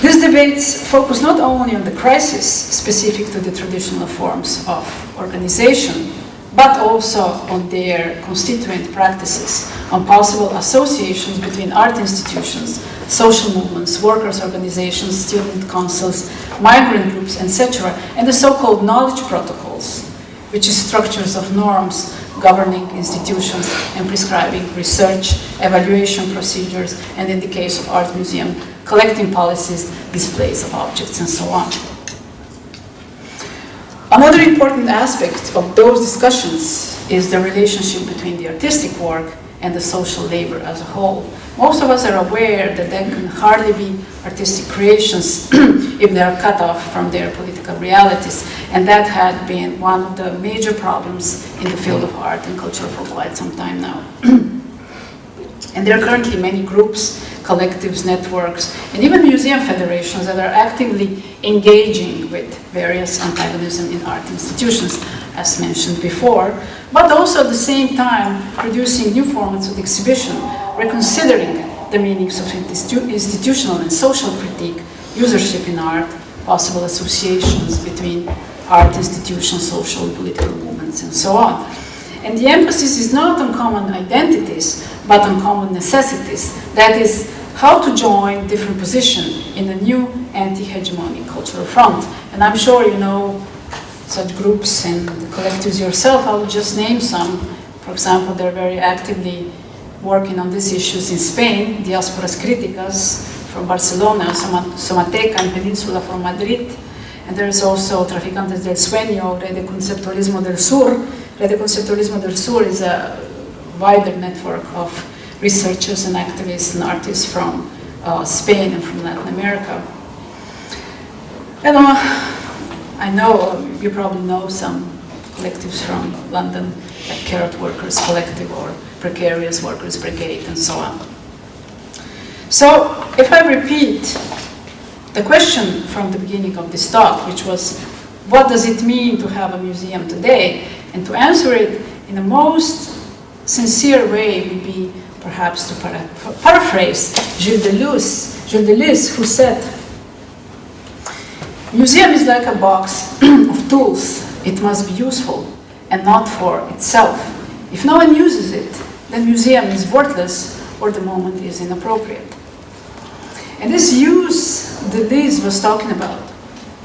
These debates focus not only on the crisis specific to the traditional forms of organization, but also on their constituent practices, on possible associations between art institutions, social movements, workers' organizations, student councils, migrant groups, etc., and the so-called knowledge protocols, which is structures of norms governing institutions and prescribing research, evaluation procedures, and in the case of art museum, collecting policies, displays of objects, and so on. Another important aspect of those discussions is the relationship between the artistic work and the social labor as a whole. Most of us are aware that there can hardly be artistic creations if they are cut off from their political realities, and that had been one of the major problems in the field of art and culture for quite some time now. And there are currently many groups, collectives, networks, and even museum federations that are actively engaging with various antagonism in art institutions, as mentioned before, but also at the same time producing new formats of exhibition, reconsidering the meanings of institutional and social critique, usership in art, possible associations between art institutions, social and political movements, and so on. And the emphasis is not on common identities, but on common necessities. That is, how to join different positions in a new anti-hegemonic cultural front. And I'm sure you know such groups and collectives yourself. I will just name some. For example, they're very actively working on these issues in Spain, Diásporas Críticas from Barcelona, Somateca and Peninsula from Madrid. And there is also Traficantes del Sueño, Rede Conceptualismo del Sur. Rede Conceptualismo del Sur is a wider network of researchers and activists and artists from Spain and from Latin America. And I know, you probably know some collectives from London, like Carrot Workers Collective or Precarious Workers Brigade and so on. So, if I repeat the question from the beginning of this talk, which was, what does it mean to have a museum today? And to answer it in the most sincere way would be, perhaps to paraphrase Gilles Deleuze, who said, "Museum is like a box of tools. It must be useful and not for itself. If no one uses it, then museum is worthless or the moment is inappropriate." And this use Deleuze was talking about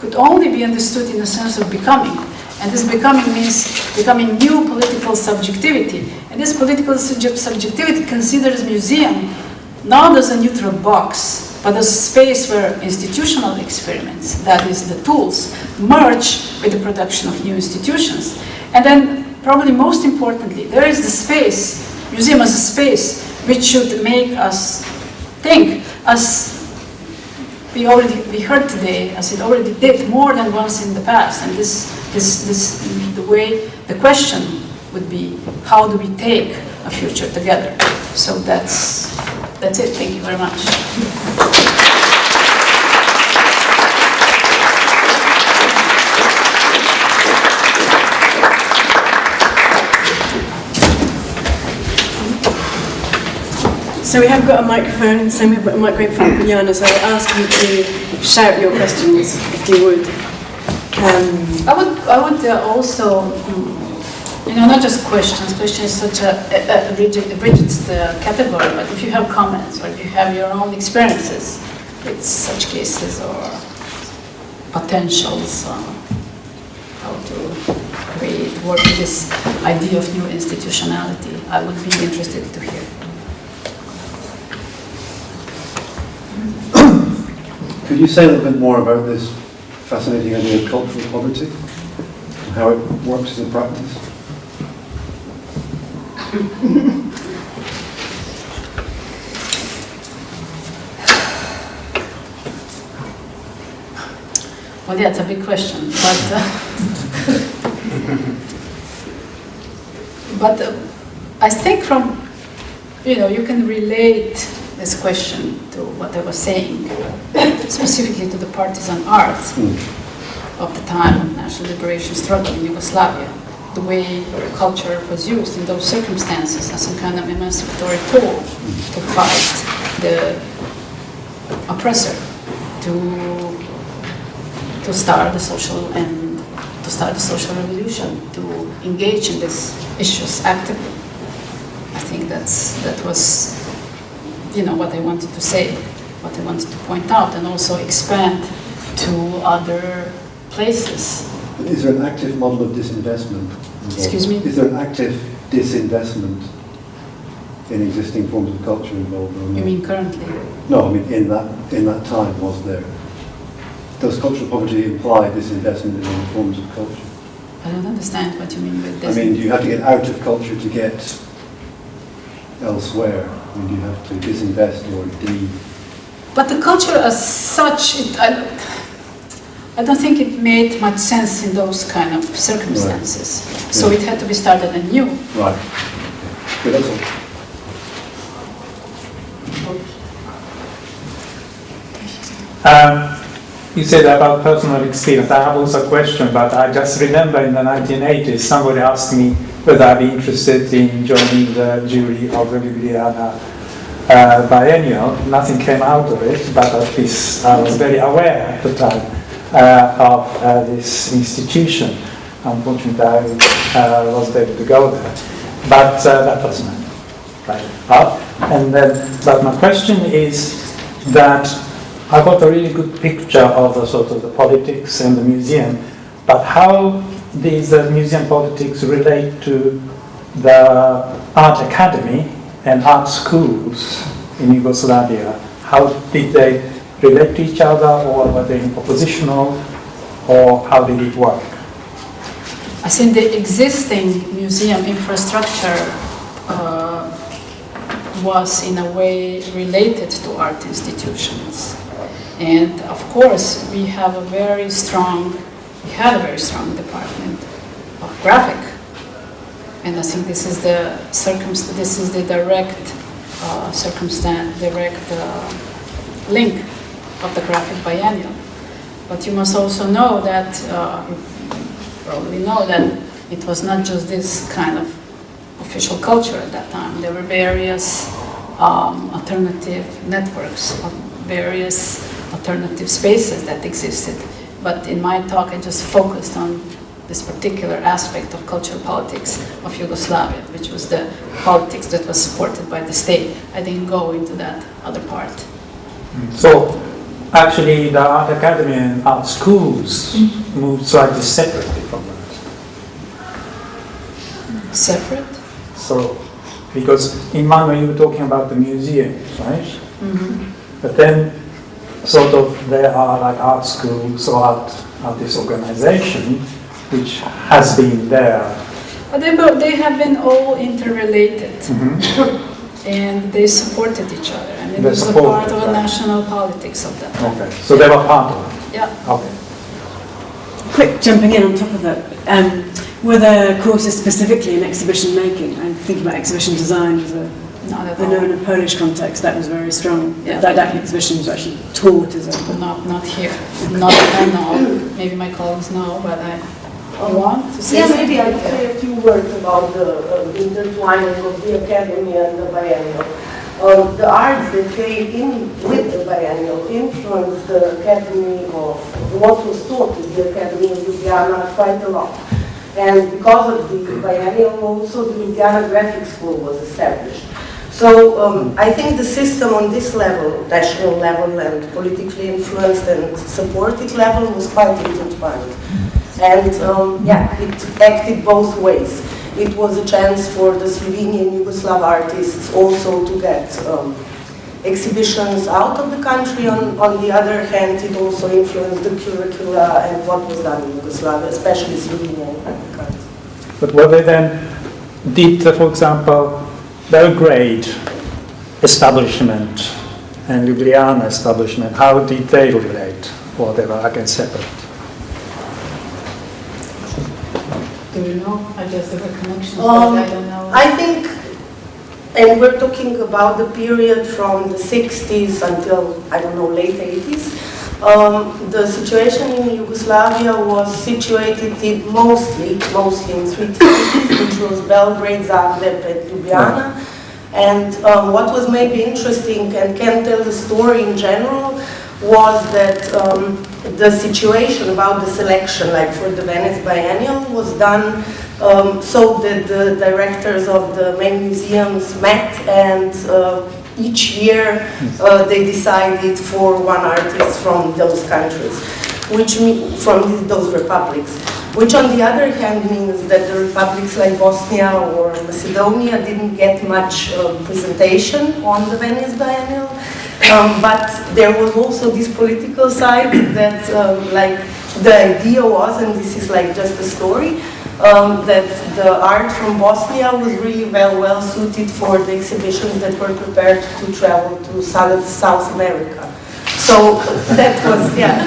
could only be understood in the sense of becoming. And this becoming means becoming new political subjectivity. And this political subjectivity considers museum not as a neutral box, but as a space where institutional experiments, that is the tools, merge with the production of new institutions. And then, probably most importantly, there is the space, museum as a space, which should make us think, as we heard today, as it already did more than once in the past. And the question would be, how do we take a future together? So that's it. Thank you very much. So we have got a microphone, and so we've got a microphone for Bojana, so I'll ask you to shout your questions, if you would. I would also, not just questions. Question is such a rigid category, but if you have comments or if you have your own experiences with such cases or potentials, how to work with this idea of new institutionality, I would be interested to hear. Could you say a little bit more about this fascinating idea of cultural poverty and how it works as a practice? Well, yeah, it's a big question, but I think you can relate this question to what I was saying, specifically to the partisan art of the time of national liberation struggle in Yugoslavia, the way culture was used in those circumstances as some kind of emancipatory tool to fight the oppressor, to start the social revolution, to engage in these issues actively. I think that was what I wanted to say, what I wanted to point out, and also expand to other places. Is there an active model of disinvestment involved? Excuse me? Is there an active disinvestment in existing forms of culture involved? You mean currently? No, I mean in that time, was there? Does cultural poverty imply disinvestment in forms of culture? I don't understand what you mean with this. I mean, do you have to get out of culture to get elsewhere? I mean, do you have to disinvest or But the culture as such, I don't think it made much sense in those kind of circumstances. Right. So it had to be started anew. Right. Good, that's all. You said about personal experience. I have also a question, but I just remember in the 1980s somebody asked me whether I'd be interested in joining the jury of the Ljubljana Biennial. Nothing came out of it, but at least I was very aware at the time of this institution. Unfortunately, I wasn't able to go there. But that was my private part. And then, but my question is that I got a really good picture of the sort of the politics and the museum, but how these museum politics relate to the art academy and art schools in Yugoslavia? How did they relate to each other, or were they oppositional, or how did it work? I think the existing museum infrastructure was in a way related to art institutions. And of course, we had a very strong department of graphic. And I think this is the direct link of the graphic biennial. But you must also know that, you probably know that it was not just this kind of official culture at that time. There were various alternative networks of various alternative spaces that existed. But in my talk, I just focused on this particular aspect of cultural politics of Yugoslavia, which was the politics that was supported by the state. I didn't go into that other part. So, actually, the art academy and art schools moved slightly separately from that. Separate? So, because in one way you were talking about the museums, right? Mm-hmm. But then, sort of, there are like art schools or artist organization, which has been there. But they have been all interrelated, and they supported each other, and it was a part of a national politics of that. Okay, so they were part of it. Yeah. Okay. Quick jumping in on top of that, were there courses specifically in exhibition making? I'm thinking about exhibition design as a, Not at I know all. in a Polish context that was very strong. Yeah. Didactic exhibitions were actually taught as a... Not here. Not that I know. Maybe my colleagues know, but I want to say Yeah, something. maybe I'll say a few words about the intertwining of the academy and the biennial. The arts that came in with the biennial influenced the academy of what was taught at the academy of Ljubljana quite a lot. And because of the biennial also the Ljubljana Graphic School was established. So I think the system on this level, national level and politically influenced and supported level was quite intertwined. And yeah, it acted both ways. It was a chance for the Slovenian Yugoslav artists also to get exhibitions out of the country. On the other hand, it also influenced the curricula and what was done in Yugoslavia, especially Slovenian arts. But what they then did, for example, Belgrade establishment and Ljubljana establishment, how did they relate? Or they were again separate? Do you know? I guess there were connections, but I don't know. I think, and we're talking about the period from the 60s until, I don't know, late 80s. The situation in Yugoslavia was situated mostly in three cities, which was Belgrade, Zagreb, and Ljubljana. And what was maybe interesting and can tell the story in general was that the situation about the selection, like for the Venice Biennial, was done so that the directors of the main museums met and each year they decided for one artist from those countries, from those republics. Which on the other hand means that the republics like Bosnia or Macedonia didn't get much presentation on the Venice Biennial. But there was also this political side that like the idea was, and this is like just a story, that the art from Bosnia was really well suited for the exhibitions that were prepared to travel to South America. So that was, yeah.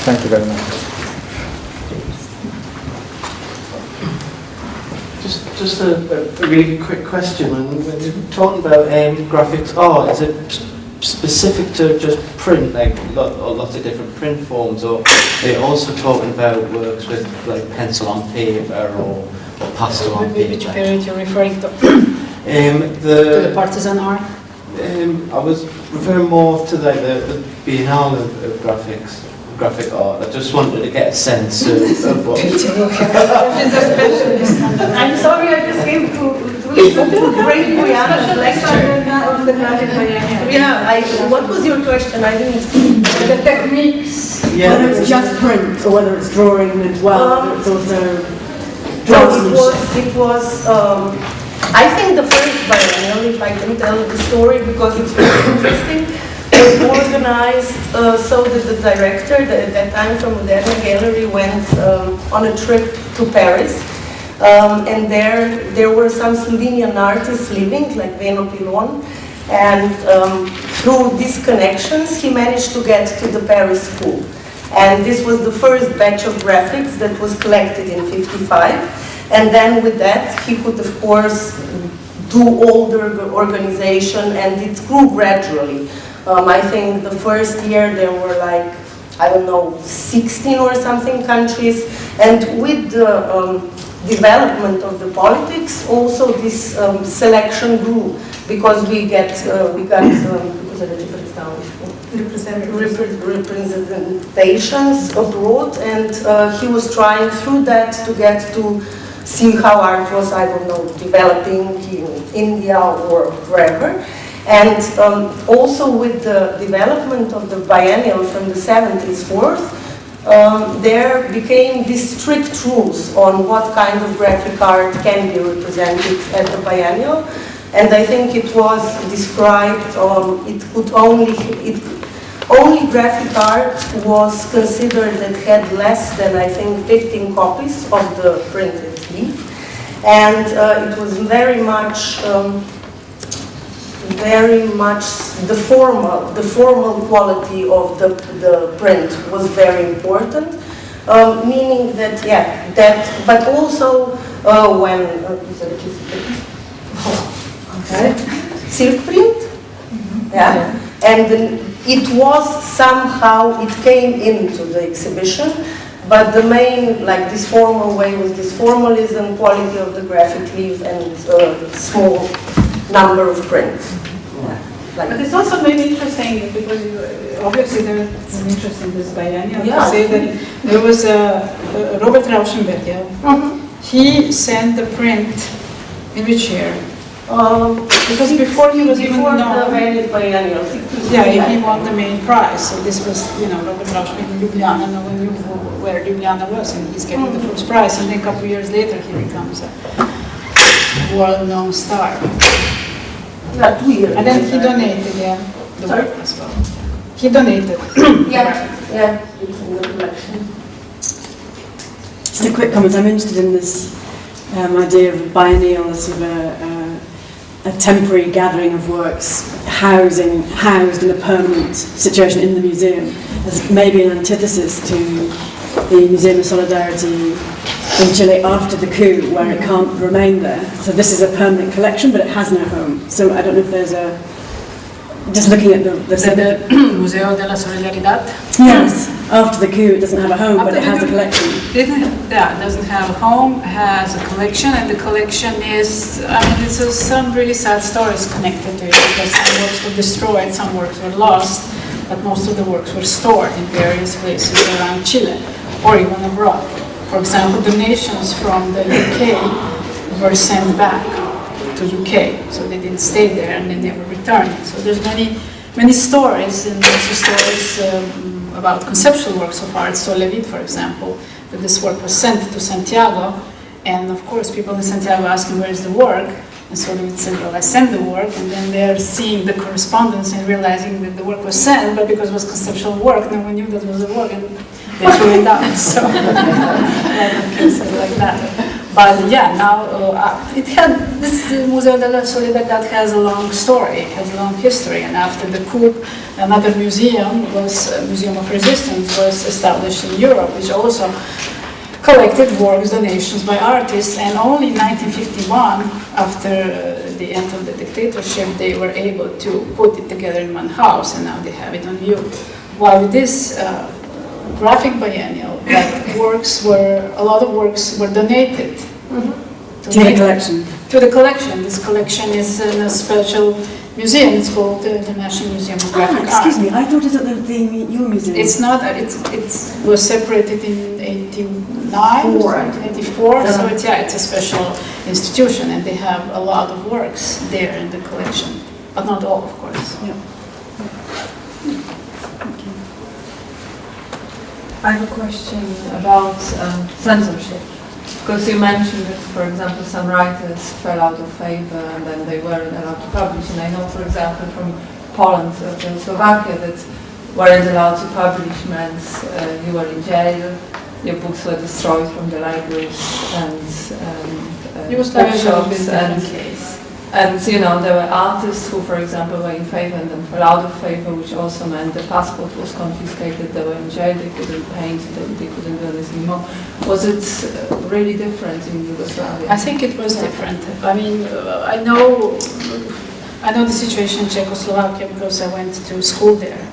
Thank you very much. Just a really quick question. When you're talking about graphics art, is it specific to just print, like lots of different print forms, or are you also talking about works with like pencil on paper or pastel on paper? Which period you're referring to? The partisan art? I was referring more to like the Biennial of graphic art. I just wanted to get a sense of what... I'm sorry, I just came to bring Bojana's lecture of the graphic biennial. Yeah, what was your question? I didn't... The techniques, Yeah. whether it's just print or whether it's drawing as well, whether it's also No, draftsmanship. it was I think the first biennial, if I can tell the story because it's very interesting, was organized so that the director, at that time from Moderna Gallery, went on a trip to Paris. And there were some Slovenian artists living, like Veno Pilon. And through these connections, he managed to get to the Paris school. And this was the first batch of graphics that was collected in '55. And then with that, he could, of course, do all the organization, and it grew gradually. I think the first year there were like, I don't know, 16 or something countries. And with the development of the politics, also this selection grew, because we got representations abroad, and he was trying through that to get to see how art was, I don't know, developing in India or wherever. And also with the development of the Biennial from the 70s forth, there became these strict rules on what kind of graphic art can be represented at the Biennial. And I think it was described, only graphic art was considered that had less than, I think, 15 copies of the printed leaf. And it was very much the formal quality of the print was very important, meaning that, yeah, that, but also when, silk print, yeah, and it was somehow, it came into the exhibition, but the main, like this formal way was this formalism, quality of the graphic leaf, and small number of prints. Yeah. Like but it's also maybe interesting because obviously there's an interest in this biennial. Yeah. To say that there was Robert Rauschenberger. He sent the print in which year? Because before he was even known. The Venice Biennial. Yeah, he won the main prize. So this was, Robert Rauschenberger in Ljubljana. No one knew where Ljubljana was, and he's getting the first prize. And then a couple of years later, he becomes a well-known star. Yeah, 2 years. And then he donated, the work as well. He donated. Yeah, it's in the collection. Just a quick comment. I'm interested in this idea of a biennial as sort of a temporary gathering of works housed in a permanent situation in the museum, as maybe an antithesis to the Museum of Solidarity in Chile after the coup, where it can't remain there. So this is a permanent collection, but it has no home. So I don't know if there's a... Just looking at the Museo de la Solidaridad. Yes, after the coup it doesn't have a home, but it has a collection. It doesn't have a home, has a collection, and the collection is, it's some really sad stories connected to it, because some works were destroyed, some works were lost, but most of the works were stored in various places around Chile, or even abroad. For example, donations from the UK were sent back to UK, so they didn't stay there and they never returned. So there's many stories, and also stories about conceptual works of art. So Levit, for example, that this work was sent to Santiago, and of course people in Santiago asking where is the work, and so Levit said, well, I sent the work, and then they're seeing the correspondence and realizing that the work was sent, but because it was conceptual work, no one knew that was the work, and they threw it down. So cases like that. But yeah, now it had this Museo de la Solidaridad has a long story, has a long history, and after the coup, another museum was Museum of Resistance was established in Europe, which also collected works, donations by artists, and only in 1951, after the end of the dictatorship, they were able to put it together in one house, and now they have it on view. While with this graphic biennial, that a lot of works were donated to the collection. To the collection. This collection is in a special museum. It's called the National Museum of Graphic Art. Excuse me, I thought it was at your museum. It's not. It was separated in 89 or 84. So it's a special institution, and they have a lot of works there in the collection, but not all, of course. Yeah. I have a question about censorship, because you mentioned that, for example, some writers fell out of favor and then they weren't allowed to publish. And I know, for example, from Poland or Slovakia, that weren't allowed to publish meant you were in jail, your books were destroyed from the libraries and bookshops, and there were artists who, for example, were in favor and then fell out of favor, which also meant the passport was confiscated, they were in jail, they couldn't paint, they couldn't do anything more. Was it really different in Yugoslavia? I think it was different. I mean, I know the situation in Czechoslovakia because I went to school there,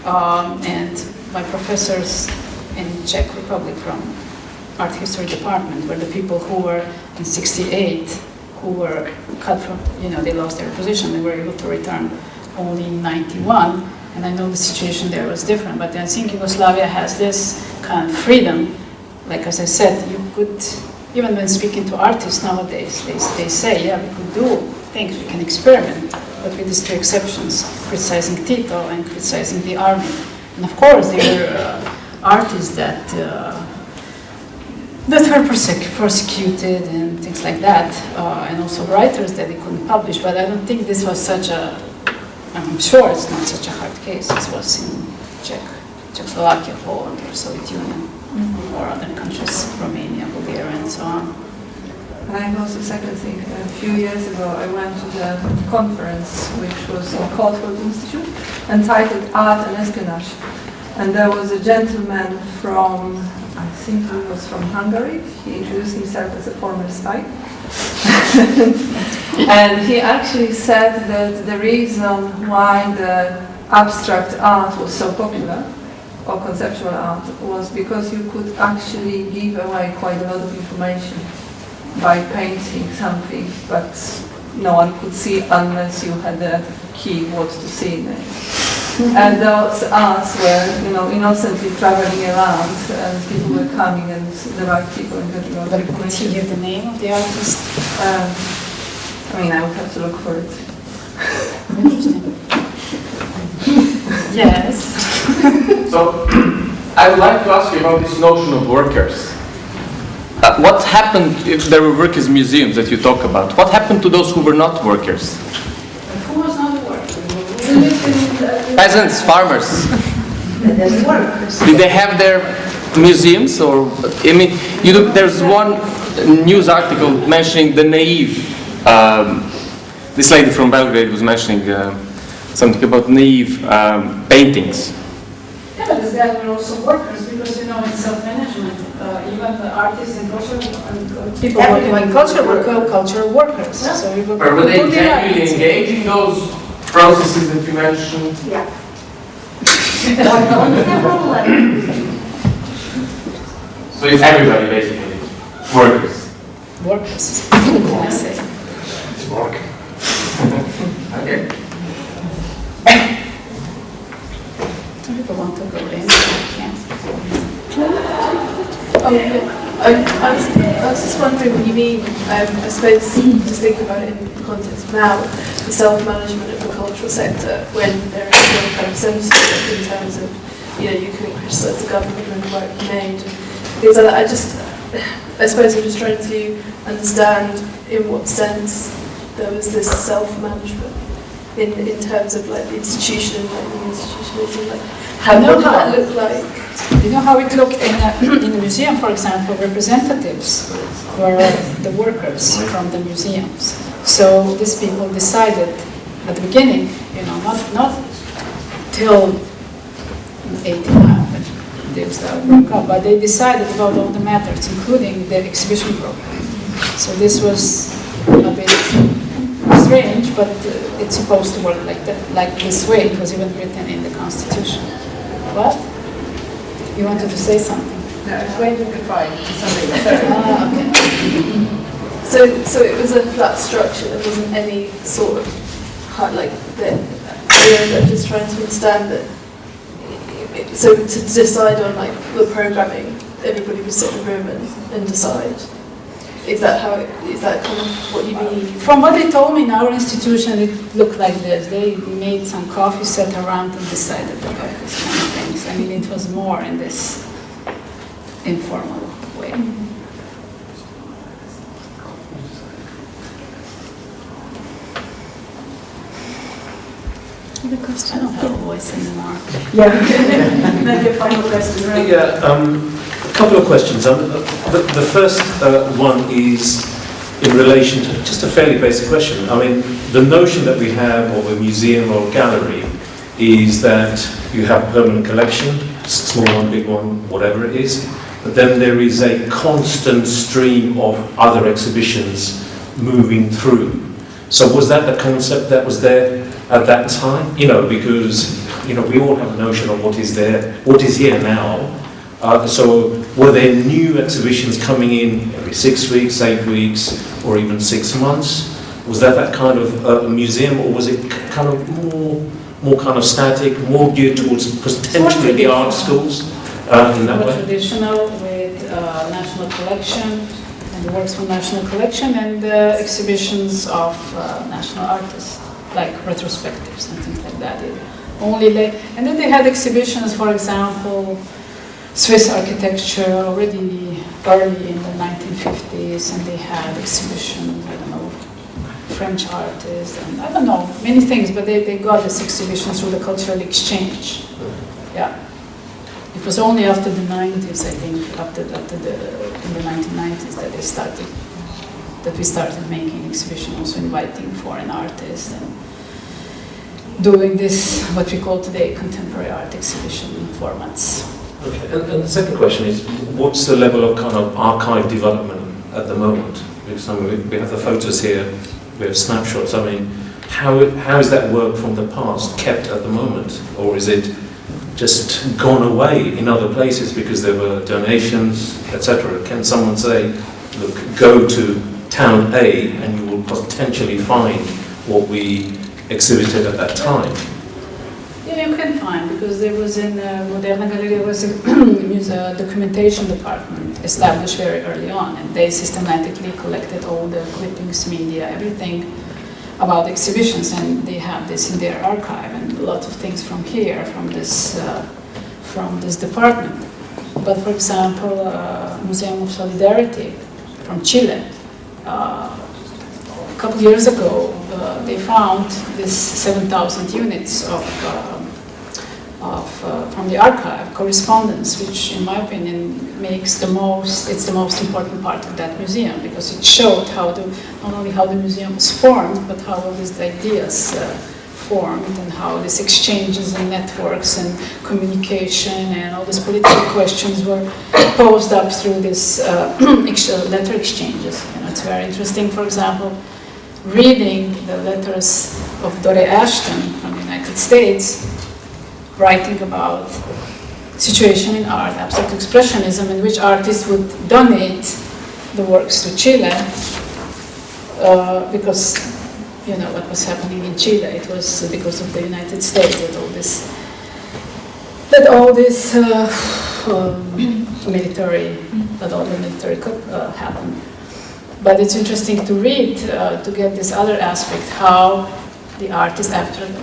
and my professors in Czech Republic from art history department, where the people who were in '68, who were cut from, they lost their position, they were able to return only in '91, and I know the situation there was different, but I think Yugoslavia has this kind of freedom. Like as I said, you could, even when speaking to artists nowadays, they say, yeah, we could do things, we can experiment, but with these two exceptions, criticizing Tito and criticizing the army. And of course, there were artists that were persecuted and things like that, and also writers that they couldn't publish, but I don't think this was such a, I'm sure it's not such a hard case. This was in Czechoslovakia, Poland, or Soviet Union, or other countries, Romania, Bulgaria, and so on. And also, second thing, a few years ago I went to the conference which was in Cultural Institute entitled Art and Espionage. And there was a gentleman from, I think he was from Hungary. He introduced himself as a former spy. And he actually said that the reason why the abstract art was so popular, or conceptual art, was because you could actually give away quite a lot of information by painting something, but no one could see unless you had a key what to see in it. And those arts were, innocently traveling around, and people were coming, and the right people and getting all the But could he give the name of the artist? I would have to look for it. Interesting. Yes. So, I would like to ask you about this notion of workers. What happened if there were workers' museums that you talk about? What happened to those who were not workers? Who was not a worker? Peasants, farmers. Did they have their museums? Or there's one news article mentioning the naive. This lady from Belgrade was mentioning something about naive paintings. Yeah, but these guys were also workers because, in self-management, even the artists and people working in culture were cultural workers. Yeah. So were they genuinely engaged in those processes that you mentioned? Yeah. So it's everybody basically, workers. Workers, I say. It's work. Okay. Some people want to go in, can't. I was just wondering what you mean, I suppose, just think about it in the context of now, the self-management of the cultural sector, when there is no kind of censorship in terms of, you can criticise the government and the work made, and things like that. I suppose I'm just trying to understand in what sense there was this self-management in terms of like the institution, like the institutionalism, like how did that look like? You know how it looked in the museum, for example, representatives were the workers from the museums. So these people decided at the beginning, not till 89 when they broke up, but they decided about all the matters, including the exhibition program. So this was a bit strange, but it's supposed to work like that, like this way. It was even written in the Constitution. What? You wanted to say something? No, it's way to define something. Okay. So it was a flat structure. There wasn't any sort of I'm just trying to understand that. So to decide on like the programming, everybody would sit in a room and decide. Is that kind of what you mean? From what they told me in our institution, it looked like this. They made some coffee, sat around and decided about these kind of things. I mean, it was more in this informal way. I don't have a voice anymore. Yeah. Maybe a final question. Right? Yeah, a couple of questions. The first one is in relation to just a fairly basic question. I mean, the notion that we have of a museum or a gallery is that you have a permanent collection, small one, big one, whatever it is, but then there is a constant stream of other exhibitions moving through. So was that the concept that was there at that time? Because we all have a notion of what is there, what is here now. So were there new exhibitions coming in every 6 weeks, 8 weeks, or even 6 months? Was that kind of a museum, or was it kind of more kind of static, more geared towards potentially the art schools in that more way? traditional with national collection and works from national collection and exhibitions of national artists, like retrospectives and things like that. And then they had exhibitions, for example, Swiss architecture already early in the 1950s, and they had exhibitions, I don't know, French artists, and I don't know, many things, but they got this exhibition through the cultural exchange. Yeah. It was only after the 90s, I think, in the 1990s that we started making exhibitions, also inviting foreign artists and doing this, what we call today, contemporary art exhibition formats. Okay, and the second question is, what's the level of kind of archive development at the moment? Because I mean, we have the photos here, we have snapshots. I mean, how is that work from the past kept at the moment? Or is it just gone away in other places because there were donations, etc.? Can someone say, look, go to town A and you will potentially find what we exhibited at that time? Yeah, you can find, because there was in Moderna galerija was a documentation department established very early on, and they systematically collected all the clippings, media, everything about exhibitions, and they have this in their archive, and a lot of things from here, from this department. But for example, Museum of Solidarity from Chile, a couple of years ago, they found this 7,000 units from the archive correspondence, which, in my opinion, it's the most important part of that museum, because it showed not only how the museum was formed, but how all these ideas formed, and how these exchanges and networks and communication and all these political questions were posed up through this letter exchanges. It's very interesting, for example, reading the letters of Dore Ashton from the United States, writing about situation in art, abstract expressionism, in which artists would donate the works to Chile, because what was happening in Chile. It was because of the United States that all the military happened. But it's interesting to read, to get this other aspect, how the artists,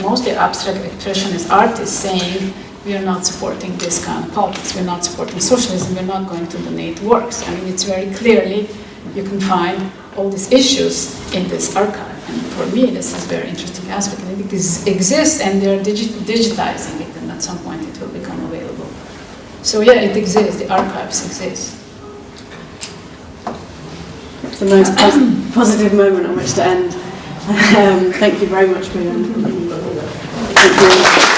mostly abstract expressionist artists, saying, we are not supporting this kind of politics, we're not supporting socialism, we're not going to donate works. I mean, it's very clearly, you can find all these issues in this archive. And for me, this is a very interesting aspect. I think this exists, and they're digitizing it, and at some point it will become available. So yeah, it exists, the archives exist. It's the most positive moment on which to end. Thank you very much, Bojana. Thank you.